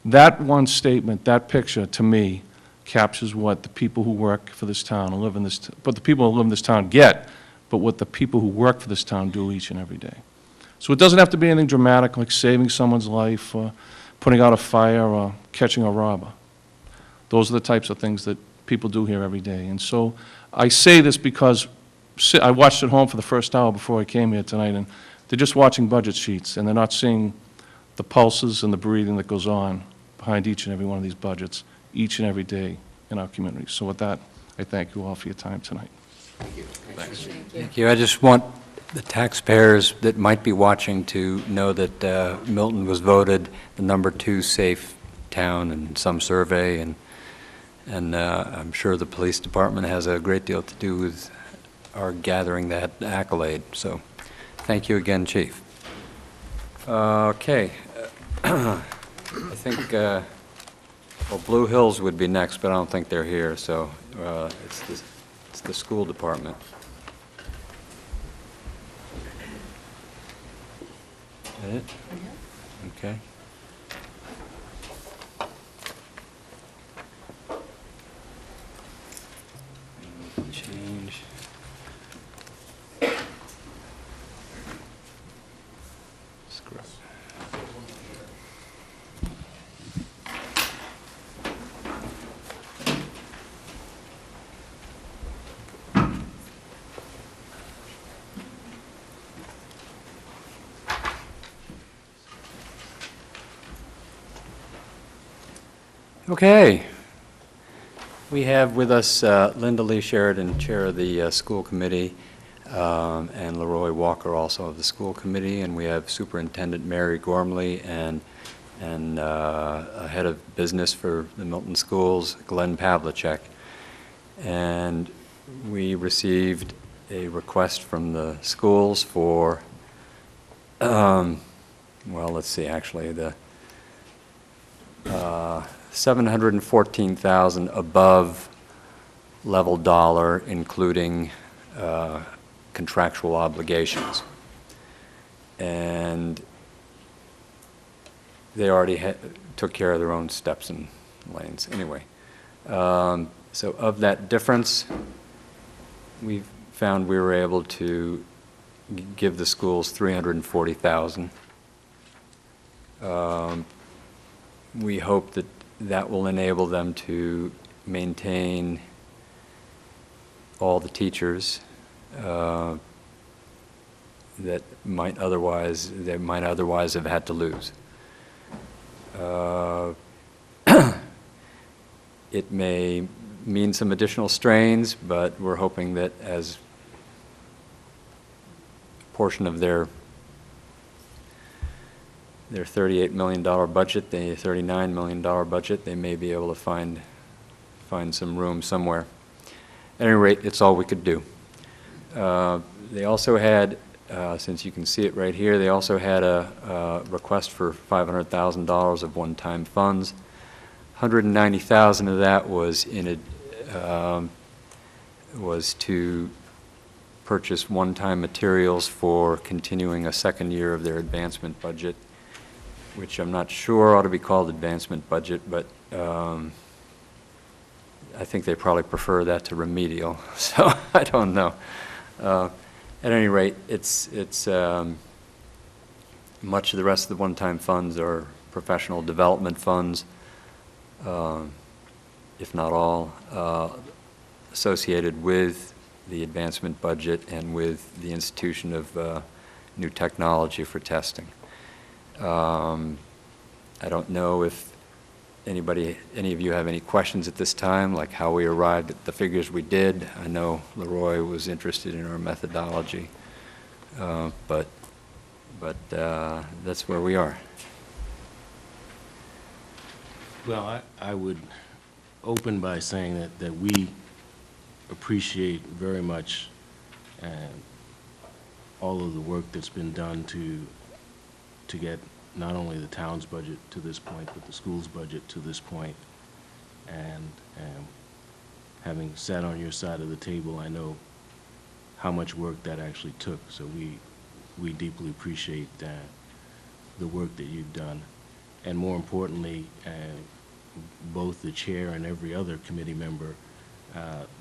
That one statement, that picture, to me, captures what the people who work for this town and live in this, but the people who live in this town get, but what the people who work for this town do each and every day. So it doesn't have to be anything dramatic like saving someone's life or putting out a fire or catching a robber. Those are the types of things that people do here every day. And so I say this because I watched at home for the first hour before I came here tonight, and they're just watching budget sheets, and they're not seeing the pulses and the breathing that goes on behind each and every one of these budgets each and every day in our community. So with that, I thank you all for your time tonight. Thank you. Thanks. Thank you. I just want the taxpayers that might be watching to know that Milton was voted the #2 safe town in some survey, and I'm sure the police department has a great deal to do with our gathering that accolade. So thank you again, Chief. Okay. I think, well, Blue Hills would be next, but I don't think they're here, so it's the school department. That it? Okay. Change. Scrub. Okay. We have with us Linda Lee Sheridan, Chair of the School Committee, and Leroy Walker, also of the School Committee, and we have Superintendent Mary Gormley and Head of Business for the Milton Schools, Glenn Pavlicek. And we received a request from the schools for, well, let's see, actually, the $714,000 above level dollar, including contractual obligations. And they already took care of their own steps and lanes. Anyway, so of that difference, we found we were able to give the schools $340,000. We hope that that will enable them to maintain all the teachers that they might otherwise have had to lose. It may mean some additional strains, but we're hoping that as a portion of their $38 million budget, the $39 million budget, they may be able to find some room somewhere. At any rate, it's all we could do. They also had, since you can see it right here, they also had a request for $500,000 of one-time funds. $190,000 of that was to purchase one-time materials for continuing a second year of their advancement budget, which I'm not sure ought to be called advancement budget, but I think they probably prefer that to remedial, so I don't know. At any rate, it's much of the rest of the one-time funds are professional development funds, if not all, associated with the advancement budget and with the institution of new technology for testing. I don't know if any of you have any questions at this time, like how we arrived at the figures we did. I know Leroy was interested in our methodology, but that's where we are. Well, I would open by saying that we appreciate very much all of the work that's been done to get not only the town's budget to this point, but the school's budget to this point. And having sat on your side of the table, I know how much work that actually took. So we deeply appreciate the work that you've done. And more importantly, both the chair and every other committee member,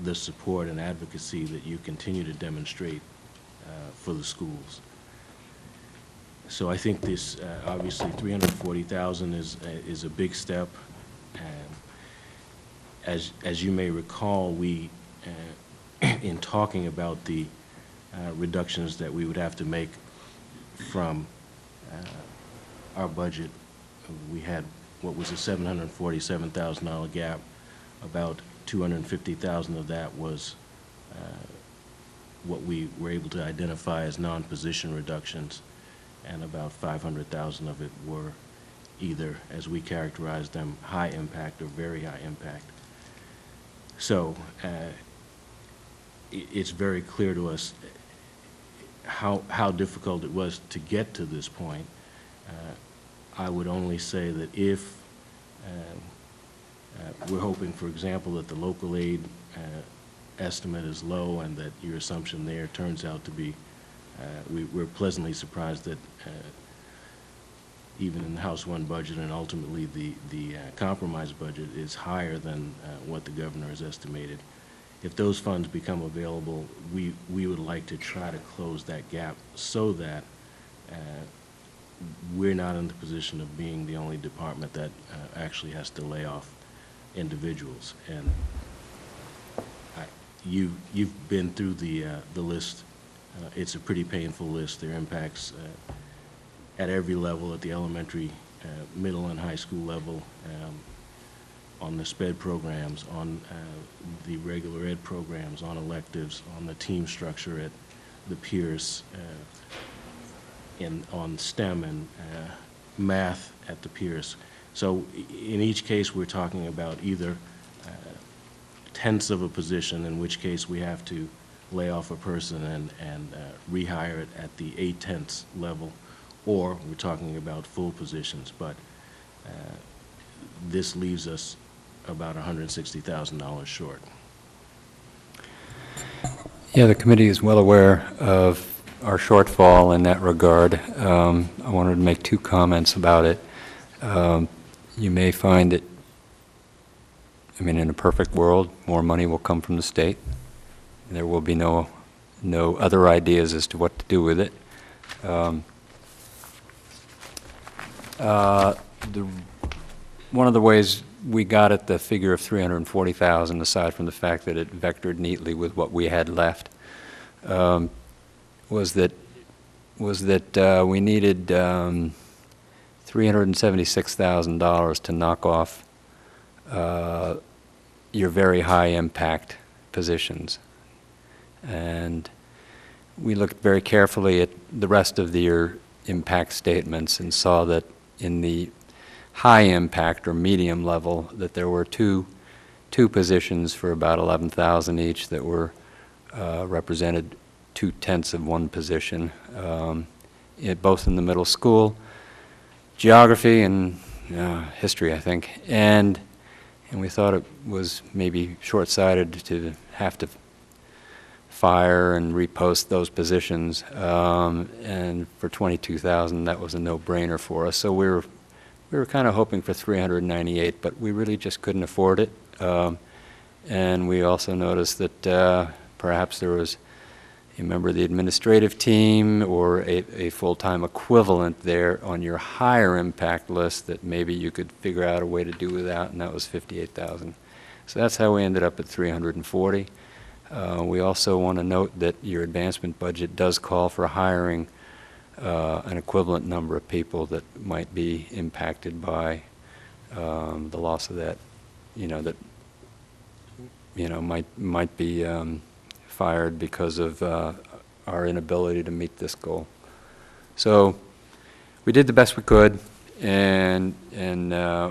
the support and advocacy that you continue to demonstrate for the schools. So I think this, obviously, $340,000 is a big step. As you may recall, we, in talking about the reductions that we would have to make from our budget, we had what was a $747,000 gap. About $250,000 of that was what we were able to identify as non-position reductions, and about $500,000 of it were either, as we characterized them, high impact or very high impact. So it's very clear to us how difficult it was to get to this point. I would only say that if we're hoping, for example, that the local aid estimate is low and that your assumption there turns out to be, we're pleasantly surprised that even in the House 1 budget and ultimately the compromise budget is higher than what the governor has estimated. If those funds become available, we would like to try to close that gap so that we're not in the position of being the only department that actually has to lay off individuals. And you've been through the list. It's a pretty painful list. There are impacts at every level, at the elementary, middle, and high school level, on the SPED programs, on the regular ed programs, on electives, on the team structure at the Pierce, on STEM and math at the Pierce. So in each case, we're talking about either tenths of a position, in which case we have to lay off a person and rehire it at the 8/10ths level, or we're talking about full positions. But this leaves us about $160,000 short. Yeah, the committee is well aware of our shortfall in that regard. I wanted to make two comments about it. You may find that, I mean, in a perfect world, more money will come from the state. There will be no other ideas as to what to do with it. One of the ways we got at the figure of $340,000, aside from the fact that it vectored neatly with what we had left, was that we needed $376,000 to knock off your very high impact positions. And we looked very carefully at the rest of your impact statements and saw that in the high impact or medium level that there were two positions for about $11,000 each that were represented 2/10ths of one position, both in the middle school, geography and history, I think, and we thought it was maybe short-sighted to have to fire and repost those positions, and for $22,000 that was a no-brainer for us. So we were kind of hoping for $398, but we really just couldn't afford it. And we also noticed that perhaps there was a member of the administrative team or a full-time equivalent there on your higher impact list that maybe you could figure out a way to do without, and that was $58,000. So that's how we ended up at $340. We also want to note that your advancement budget does call for hiring an equivalent number of people that might be impacted by the loss of that, might be fired because of our inability to meet this goal. So we did the best we could, and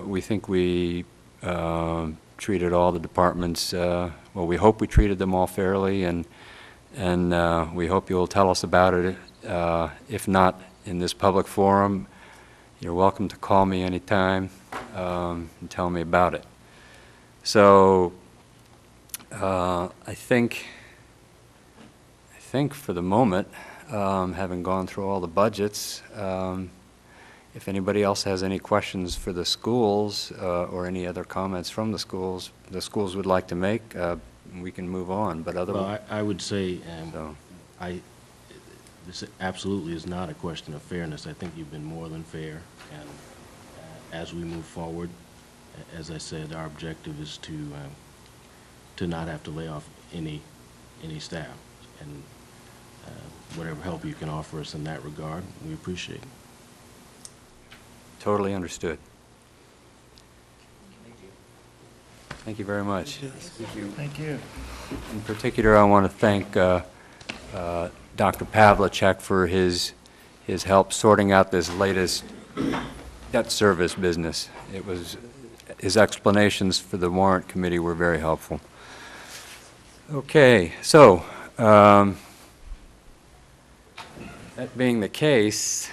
we think we treated all the departments, well, we hope we treated them all fairly, and we hope you'll tell us about it. If not in this public forum, you're welcome to call me anytime and tell me about it. So I think for the moment, having gone through all the budgets, if anybody else has any questions for the schools or any other comments from the schools would like to make, we can move on. But otherwise, well, I would say this absolutely is not a question of fairness. I think you've been more than fair, and as we move forward, as I said, our objective is to not have to lay off any staff, and whatever help you can offer us in that regard, we appreciate it. totally understood. Thank you very much. Thank you. Thank you. In particular, I want to thank Dr. Pavlicek for his help sorting out this latest debt service business. His explanations for the warrant committee were very helpful. Okay, so that being the case,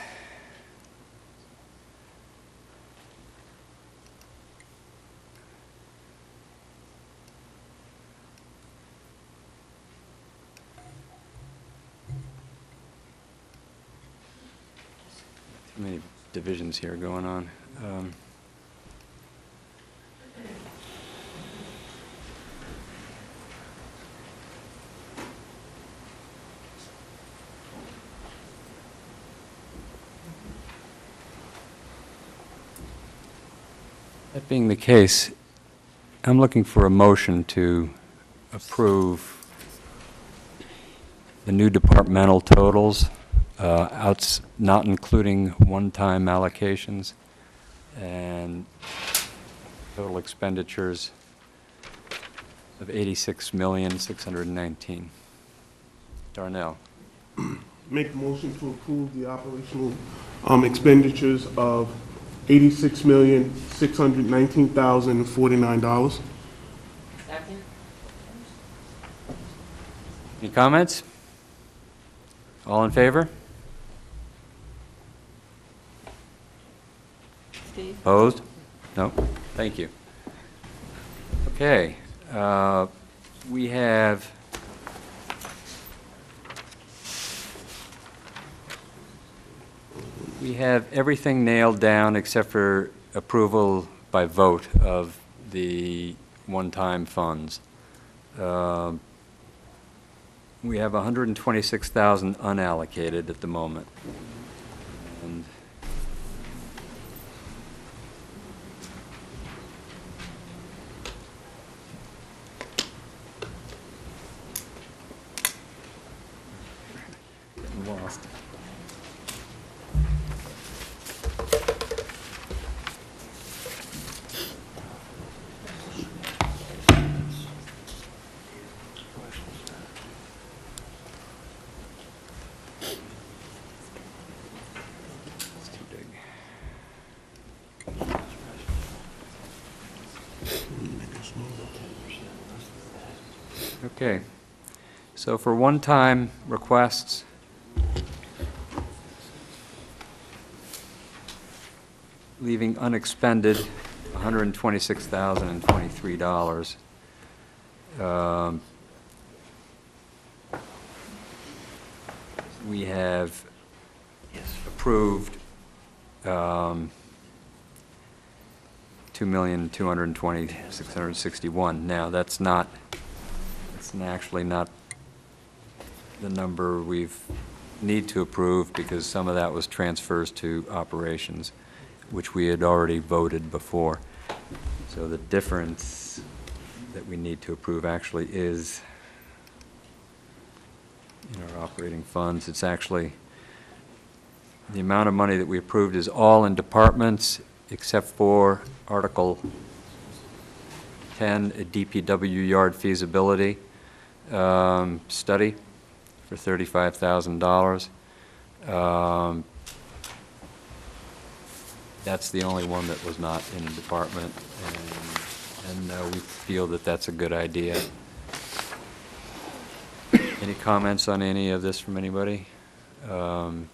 many divisions here going on. That being the case, I'm looking for a motion to approve the new departmental totals, not including one-time allocations, and total expenditures of $86,619,000. Darnell. Make a motion to approve the operational expenditures of $86,619,049. Second? Any comments? All in favor? Steve? Opposed? No? Thank you. Okay. We have everything nailed down except for approval by vote of the one-time funds. We have 126,000 unallocated at the moment. And getting lost. It's too big. Okay, so for one-time requests, leaving unexpended $126,023. We have approved $2,220,661. Now, that's actually not the number we've need to approve, because some of that was transfers to operations, which we had already voted before. So the difference that we need to approve actually is in our operating funds. It's actually, the amount of money that we approved is all in departments except for Article 10, a DPW yard feasibility study for $35,000. That's the only one that was not in the department, and we feel that that's a good idea. Any comments on any of this from anybody? Darnell?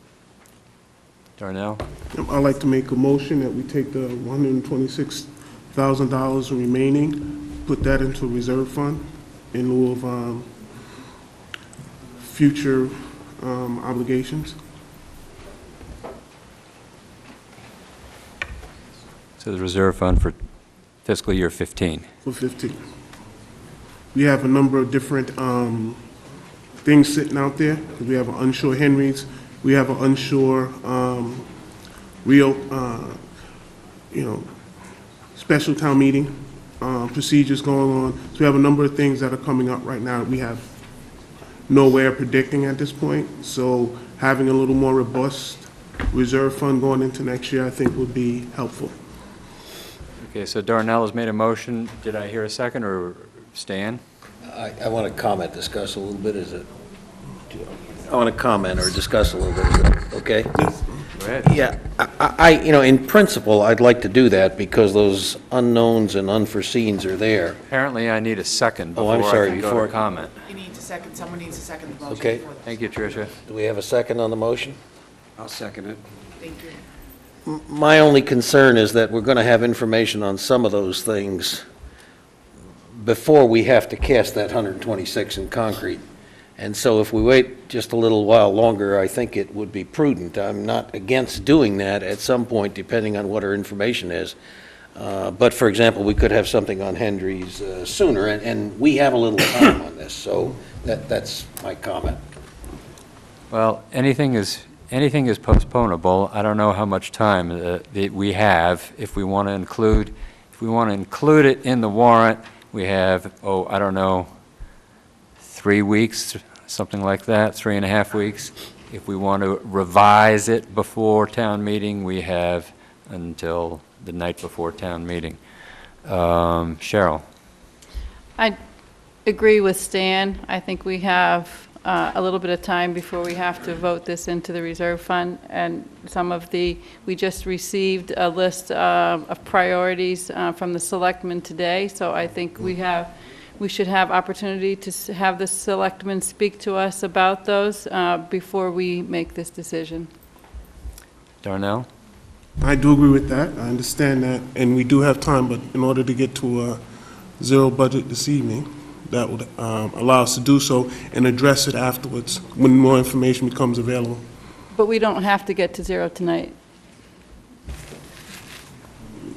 I'd like to make a motion that we take the $126,000 remaining, put that into a reserve fund in lieu of future obligations. So the reserve fund for fiscal year 15. For 15. We have a number of different things sitting out there. We have an unsure Henrys, we have an unsure real, special town meeting procedures going on. So we have a number of things that are coming up right now that we have no way of predicting at this point. So having a little more robust reserve fund going into next year, I think, would be helpful. Okay, so Darnell has made a motion. Did I hear a second, or Stan? I want to comment, discuss a little bit, is it? I want to comment or discuss a little bit, is it okay? Go ahead. Yeah, in principle, I'd like to do that because those unknowns and unforeseens are there. Apparently, I need a second Oh, I'm before sorry, I can go before- to comment. You need to second, someone needs to second the motion. Okay. before the- Thank you, Tricia. Do we have a second on the motion? I'll second it. Thank you. My only concern is that we're going to have information on some of those things before we have to cast that 126 in concrete. And so if we wait just a little while longer, I think it would be prudent. I'm not against doing that at some point, depending on what our information is. But for example, we could have something on Hendry's sooner, and we have a little time on this, so that's my comment. Well, anything is postponable. I don't know how much time we have. If we want to include it in the warrant, we have, I don't know, 3 weeks, something like that, 3.5 weeks. If we want to revise it before town meeting, we have until the night before town meeting. Cheryl? I agree with Stan. I think we have a little bit of time before we have to vote this into the reserve fund. And we just received a list of priorities from the selectmen today. So I think we should have opportunity to have the selectmen speak to us about those before we make this decision. Darnell? I do agree with that. I understand that, and we do have time, but in order to get to a zero budget this evening, that would allow us to do so and address it afterwards when more information becomes available. But we don't have to get to zero tonight. We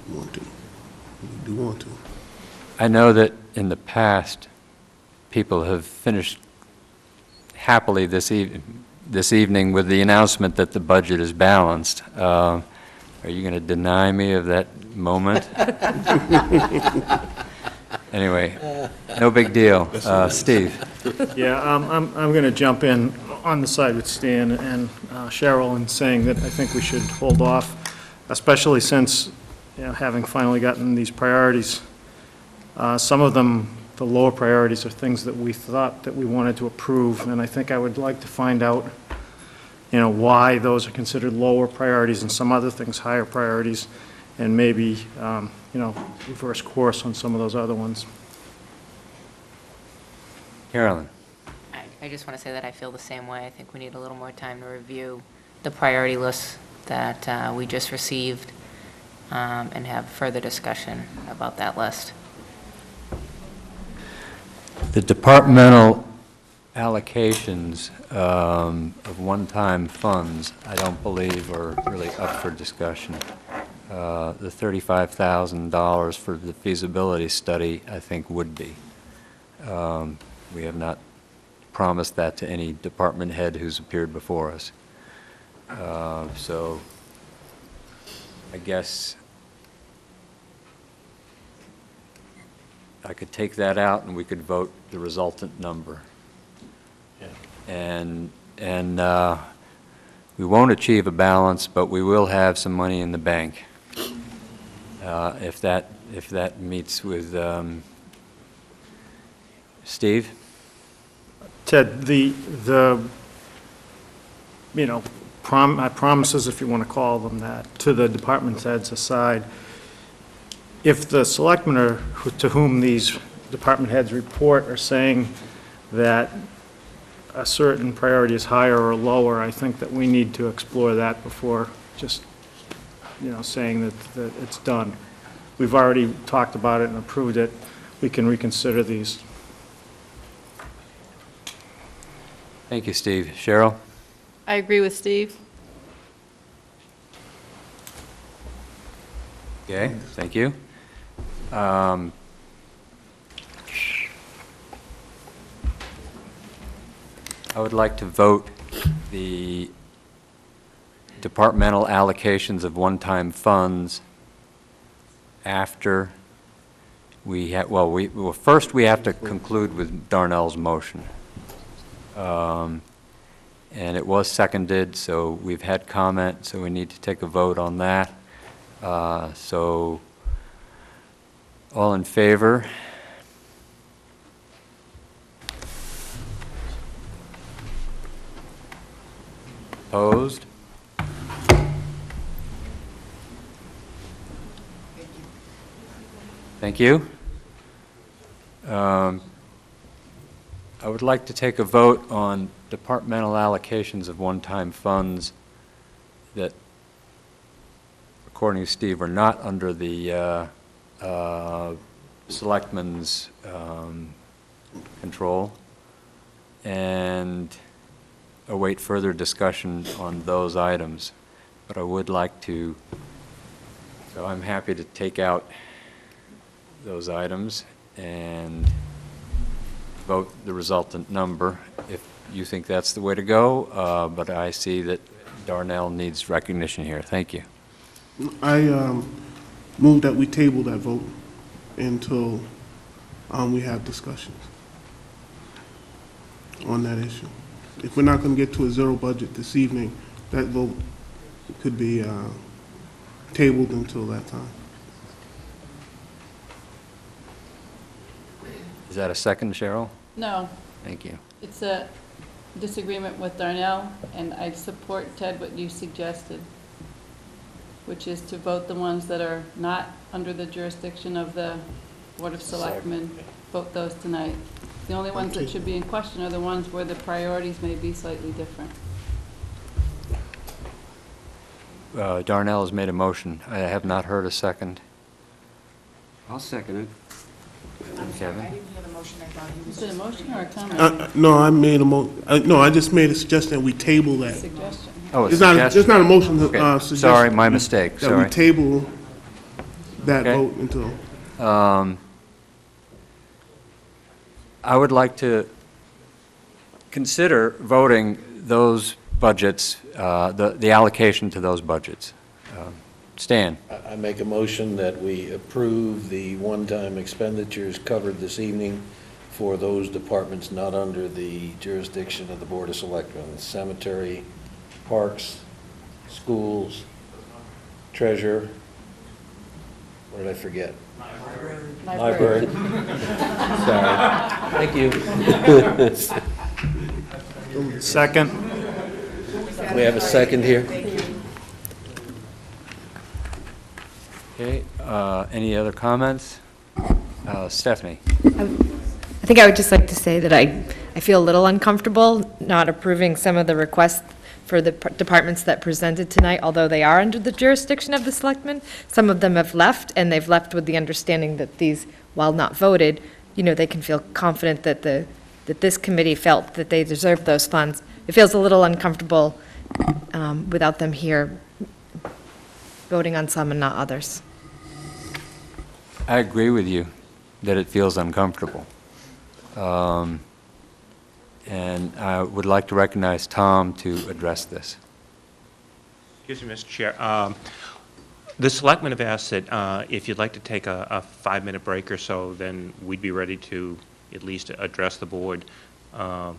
do want to. I know that in the past, people have finished happily this evening with the announcement that the budget is balanced. Are you going to deny me of that moment? Anyway, no big deal. Steve? Yeah, I'm going to jump in on the side with Stan and Cheryl in saying that I think we should hold off, especially since, having finally gotten these priorities, some of them, the lower priorities, are things that we thought that we wanted to approve, and I think I would like to find out why those are considered lower priorities and some other things higher priorities, and maybe, reverse course on some of those other ones. Carolyn? I just want to say that I feel the same way. I think we need a little more time to review the priority list that we just received and have further discussion about that list. The departmental allocations of one-time funds, I don't believe are really up for discussion. The $35,000 for the feasibility study, I think, would be. We have not promised that to any department head who's appeared before us. So I guess I could take that out and we could vote the resultant number. And we won't achieve a balance, but we will have some money in the bank. If that meets with Steve? Ted, the promises, if you want to call them that, to the department heads aside, if the selectmen to whom these department heads report are saying that a certain priority is higher or lower, I think that we need to explore that before just, saying that it's done. We've already talked about it and approved it. We can reconsider these. Thank you, Steve. Cheryl? I agree with Steve. Okay, thank you. I would like to vote the departmental allocations of one-time funds after we have, first we have to conclude with Darnell's motion. And it was seconded, so we've had comment, so we need to take a vote on that. So, all in favor? Opposed? Thank you. I would like to take a vote on departmental allocations of one-time funds that, according to Steve, are not under the selectmen's control. and await further discussion on those items. But I would like to, so I'm happy to take out those items and vote the resultant number if you think that's the way to go, but I see that Darnell needs recognition here. Thank you. I move that we table that vote until we have discussions on that issue. If we're not going to get to a zero budget this evening, that vote could be tabled until that time. Is that a second, Cheryl? No, Thank you. it's a disagreement with Darnell, and I support, Ted, what you suggested, which is to vote the ones that are not under the jurisdiction of the Board of Selectmen, vote those tonight. The only ones that should be in question are the ones where the priorities may be slightly different. Darnell has made a motion. I have not heard a second. I'll second it. Kevin? I didn't hear the motion. I thought he was. Is it a motion or a comment? No, I made a no, I just made a suggestion that we table that. Suggestion. Oh, a It's not, suggestion. it's not a motion, Okay. suggestion. Sorry, my mistake, That we sorry. table that Okay. vote until. I would like to consider voting those budgets, the allocation to those budgets. Stan? I make a motion that we approve the one-time expenditures covered this evening for those departments not under the jurisdiction of the Board of Selectmen: cemetery, parks, schools, treasure, what did I forget? Library. Sorry. Thank you. Second. We have a second here? Okay, any other comments? Stephanie? I think I would just like to say that I feel a little uncomfortable not approving some of the requests for the departments that presented tonight, although they are under the jurisdiction of the selectmen. Some of them have left, and they've left with the understanding that these, while not voted, they can feel confident that that this committee felt that they deserved those funds. It feels a little uncomfortable without them here voting on some and not others. I agree with you that it feels uncomfortable. And I would like to recognize Tom to address this. Excuse me, Mr. Chair. The selectmen have asked that if you'd like to take a 5-minute break or so, then we'd be ready to at least address the board. The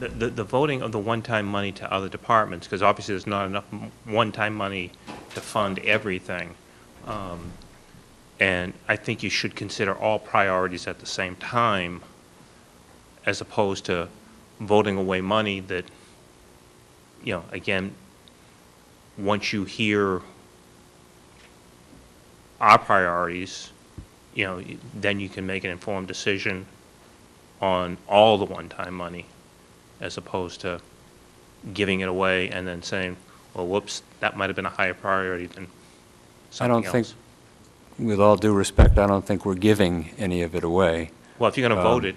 voting of the one-time money to other departments, because obviously there's not enough one-time money to fund everything. And I think you should consider all priorities at the same time, as opposed to voting away money that, again, once you hear our priorities, then you can make an informed decision on all the one-time money, as opposed to giving it away and then saying, well, whoops, that might have been a higher priority than I don't something think, else. with all due respect, I don't think we're giving any of it away. Well, if you're going to vote it,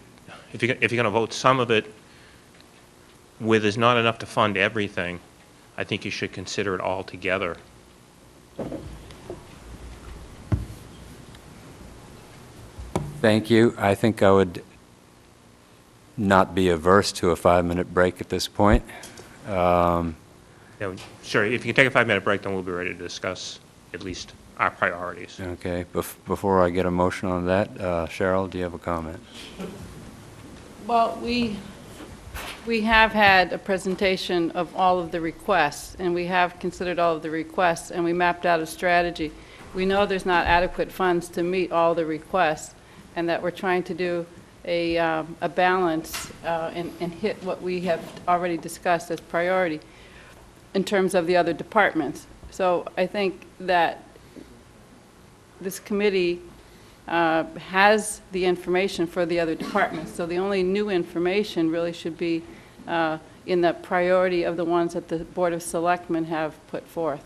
if you're going to vote some of it where there's not enough to fund everything, I think you should consider it all together. Thank you. I think I would not be averse to a 5-minute break at this point. Sure, if you can take a 5-minute break, then we'll be ready to discuss at least our priorities. Okay, before I get a motion on that, Cheryl, do you have a comment? Well, we have had a presentation of all of the requests, and we have considered all of the requests, and we mapped out a strategy. We know there's not adequate funds to meet all the requests, and that we're trying to do a balance and hit what we have already discussed as priority in terms of the other departments. So I think that this committee has the information for the other departments. So the only new information really should be in the priority of the ones that the Board of Selectmen have put forth.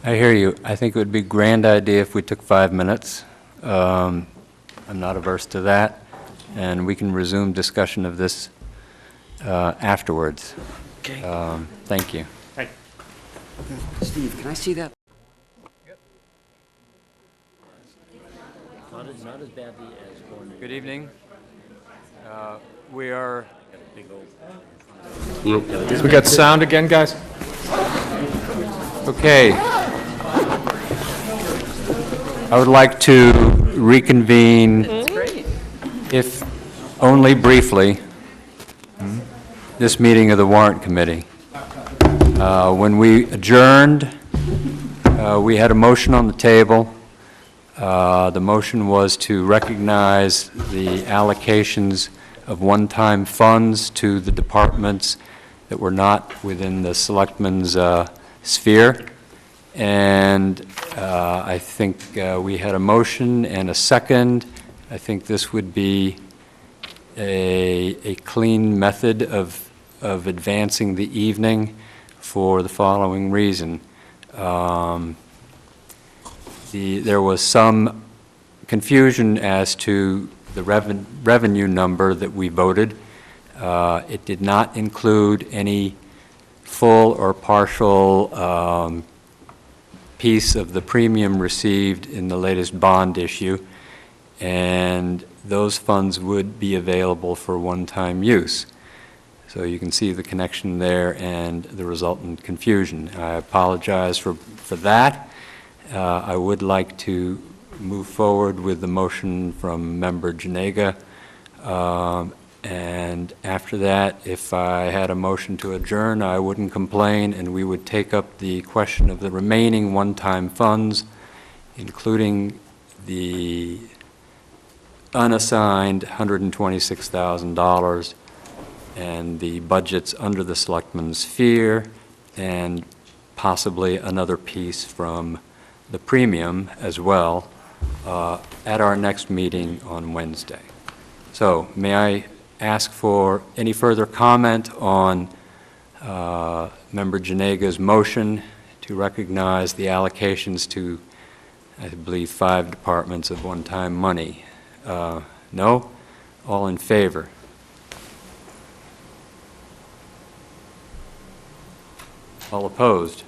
I hear you. I think it would be a grand idea if we took 5 minutes. I'm not averse to that, and we can resume discussion of this afterwards. Okay. Thank you. Steve, can I see that? Not as badly as going to... Good evening. We are... We got sound again, guys? Okay. I would like to reconvene, if only briefly, this meeting of the Warrant Committee. When we adjourned, we had a motion on the table. The motion was to recognize the allocations of one-time funds to the departments that were not within the Selectmen's sphere. And I think we had a motion and a second. I think this would be a clean method of advancing the evening for the following reason. There was some confusion as to the revenue number that we voted. It did not include any full or partial piece of the premium received in the latest bond issue, and those funds would be available for one-time use. So you can see the connection there and the resultant confusion. I apologize for that. I would like to move forward with the motion from Member Janega. And after that, if I had a motion to adjourn, I wouldn't complain, and we would take up the question of the remaining one-time funds, including the unassigned $126,000 and the budgets under the Selectmen's sphere, and possibly another piece from the premium as well at our next meeting on Wednesday. So may I ask for any further comment on Member Janega's motion to recognize the allocations to, I believe, 5 departments of one-time money? No? All in favor? All opposed?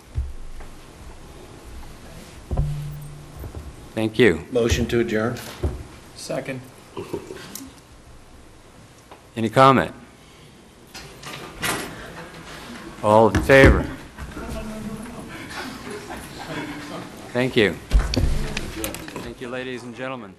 Thank you. Motion to adjourn? Second. Any comment? All in favor? Thank you. Thank you, ladies and gentlemen.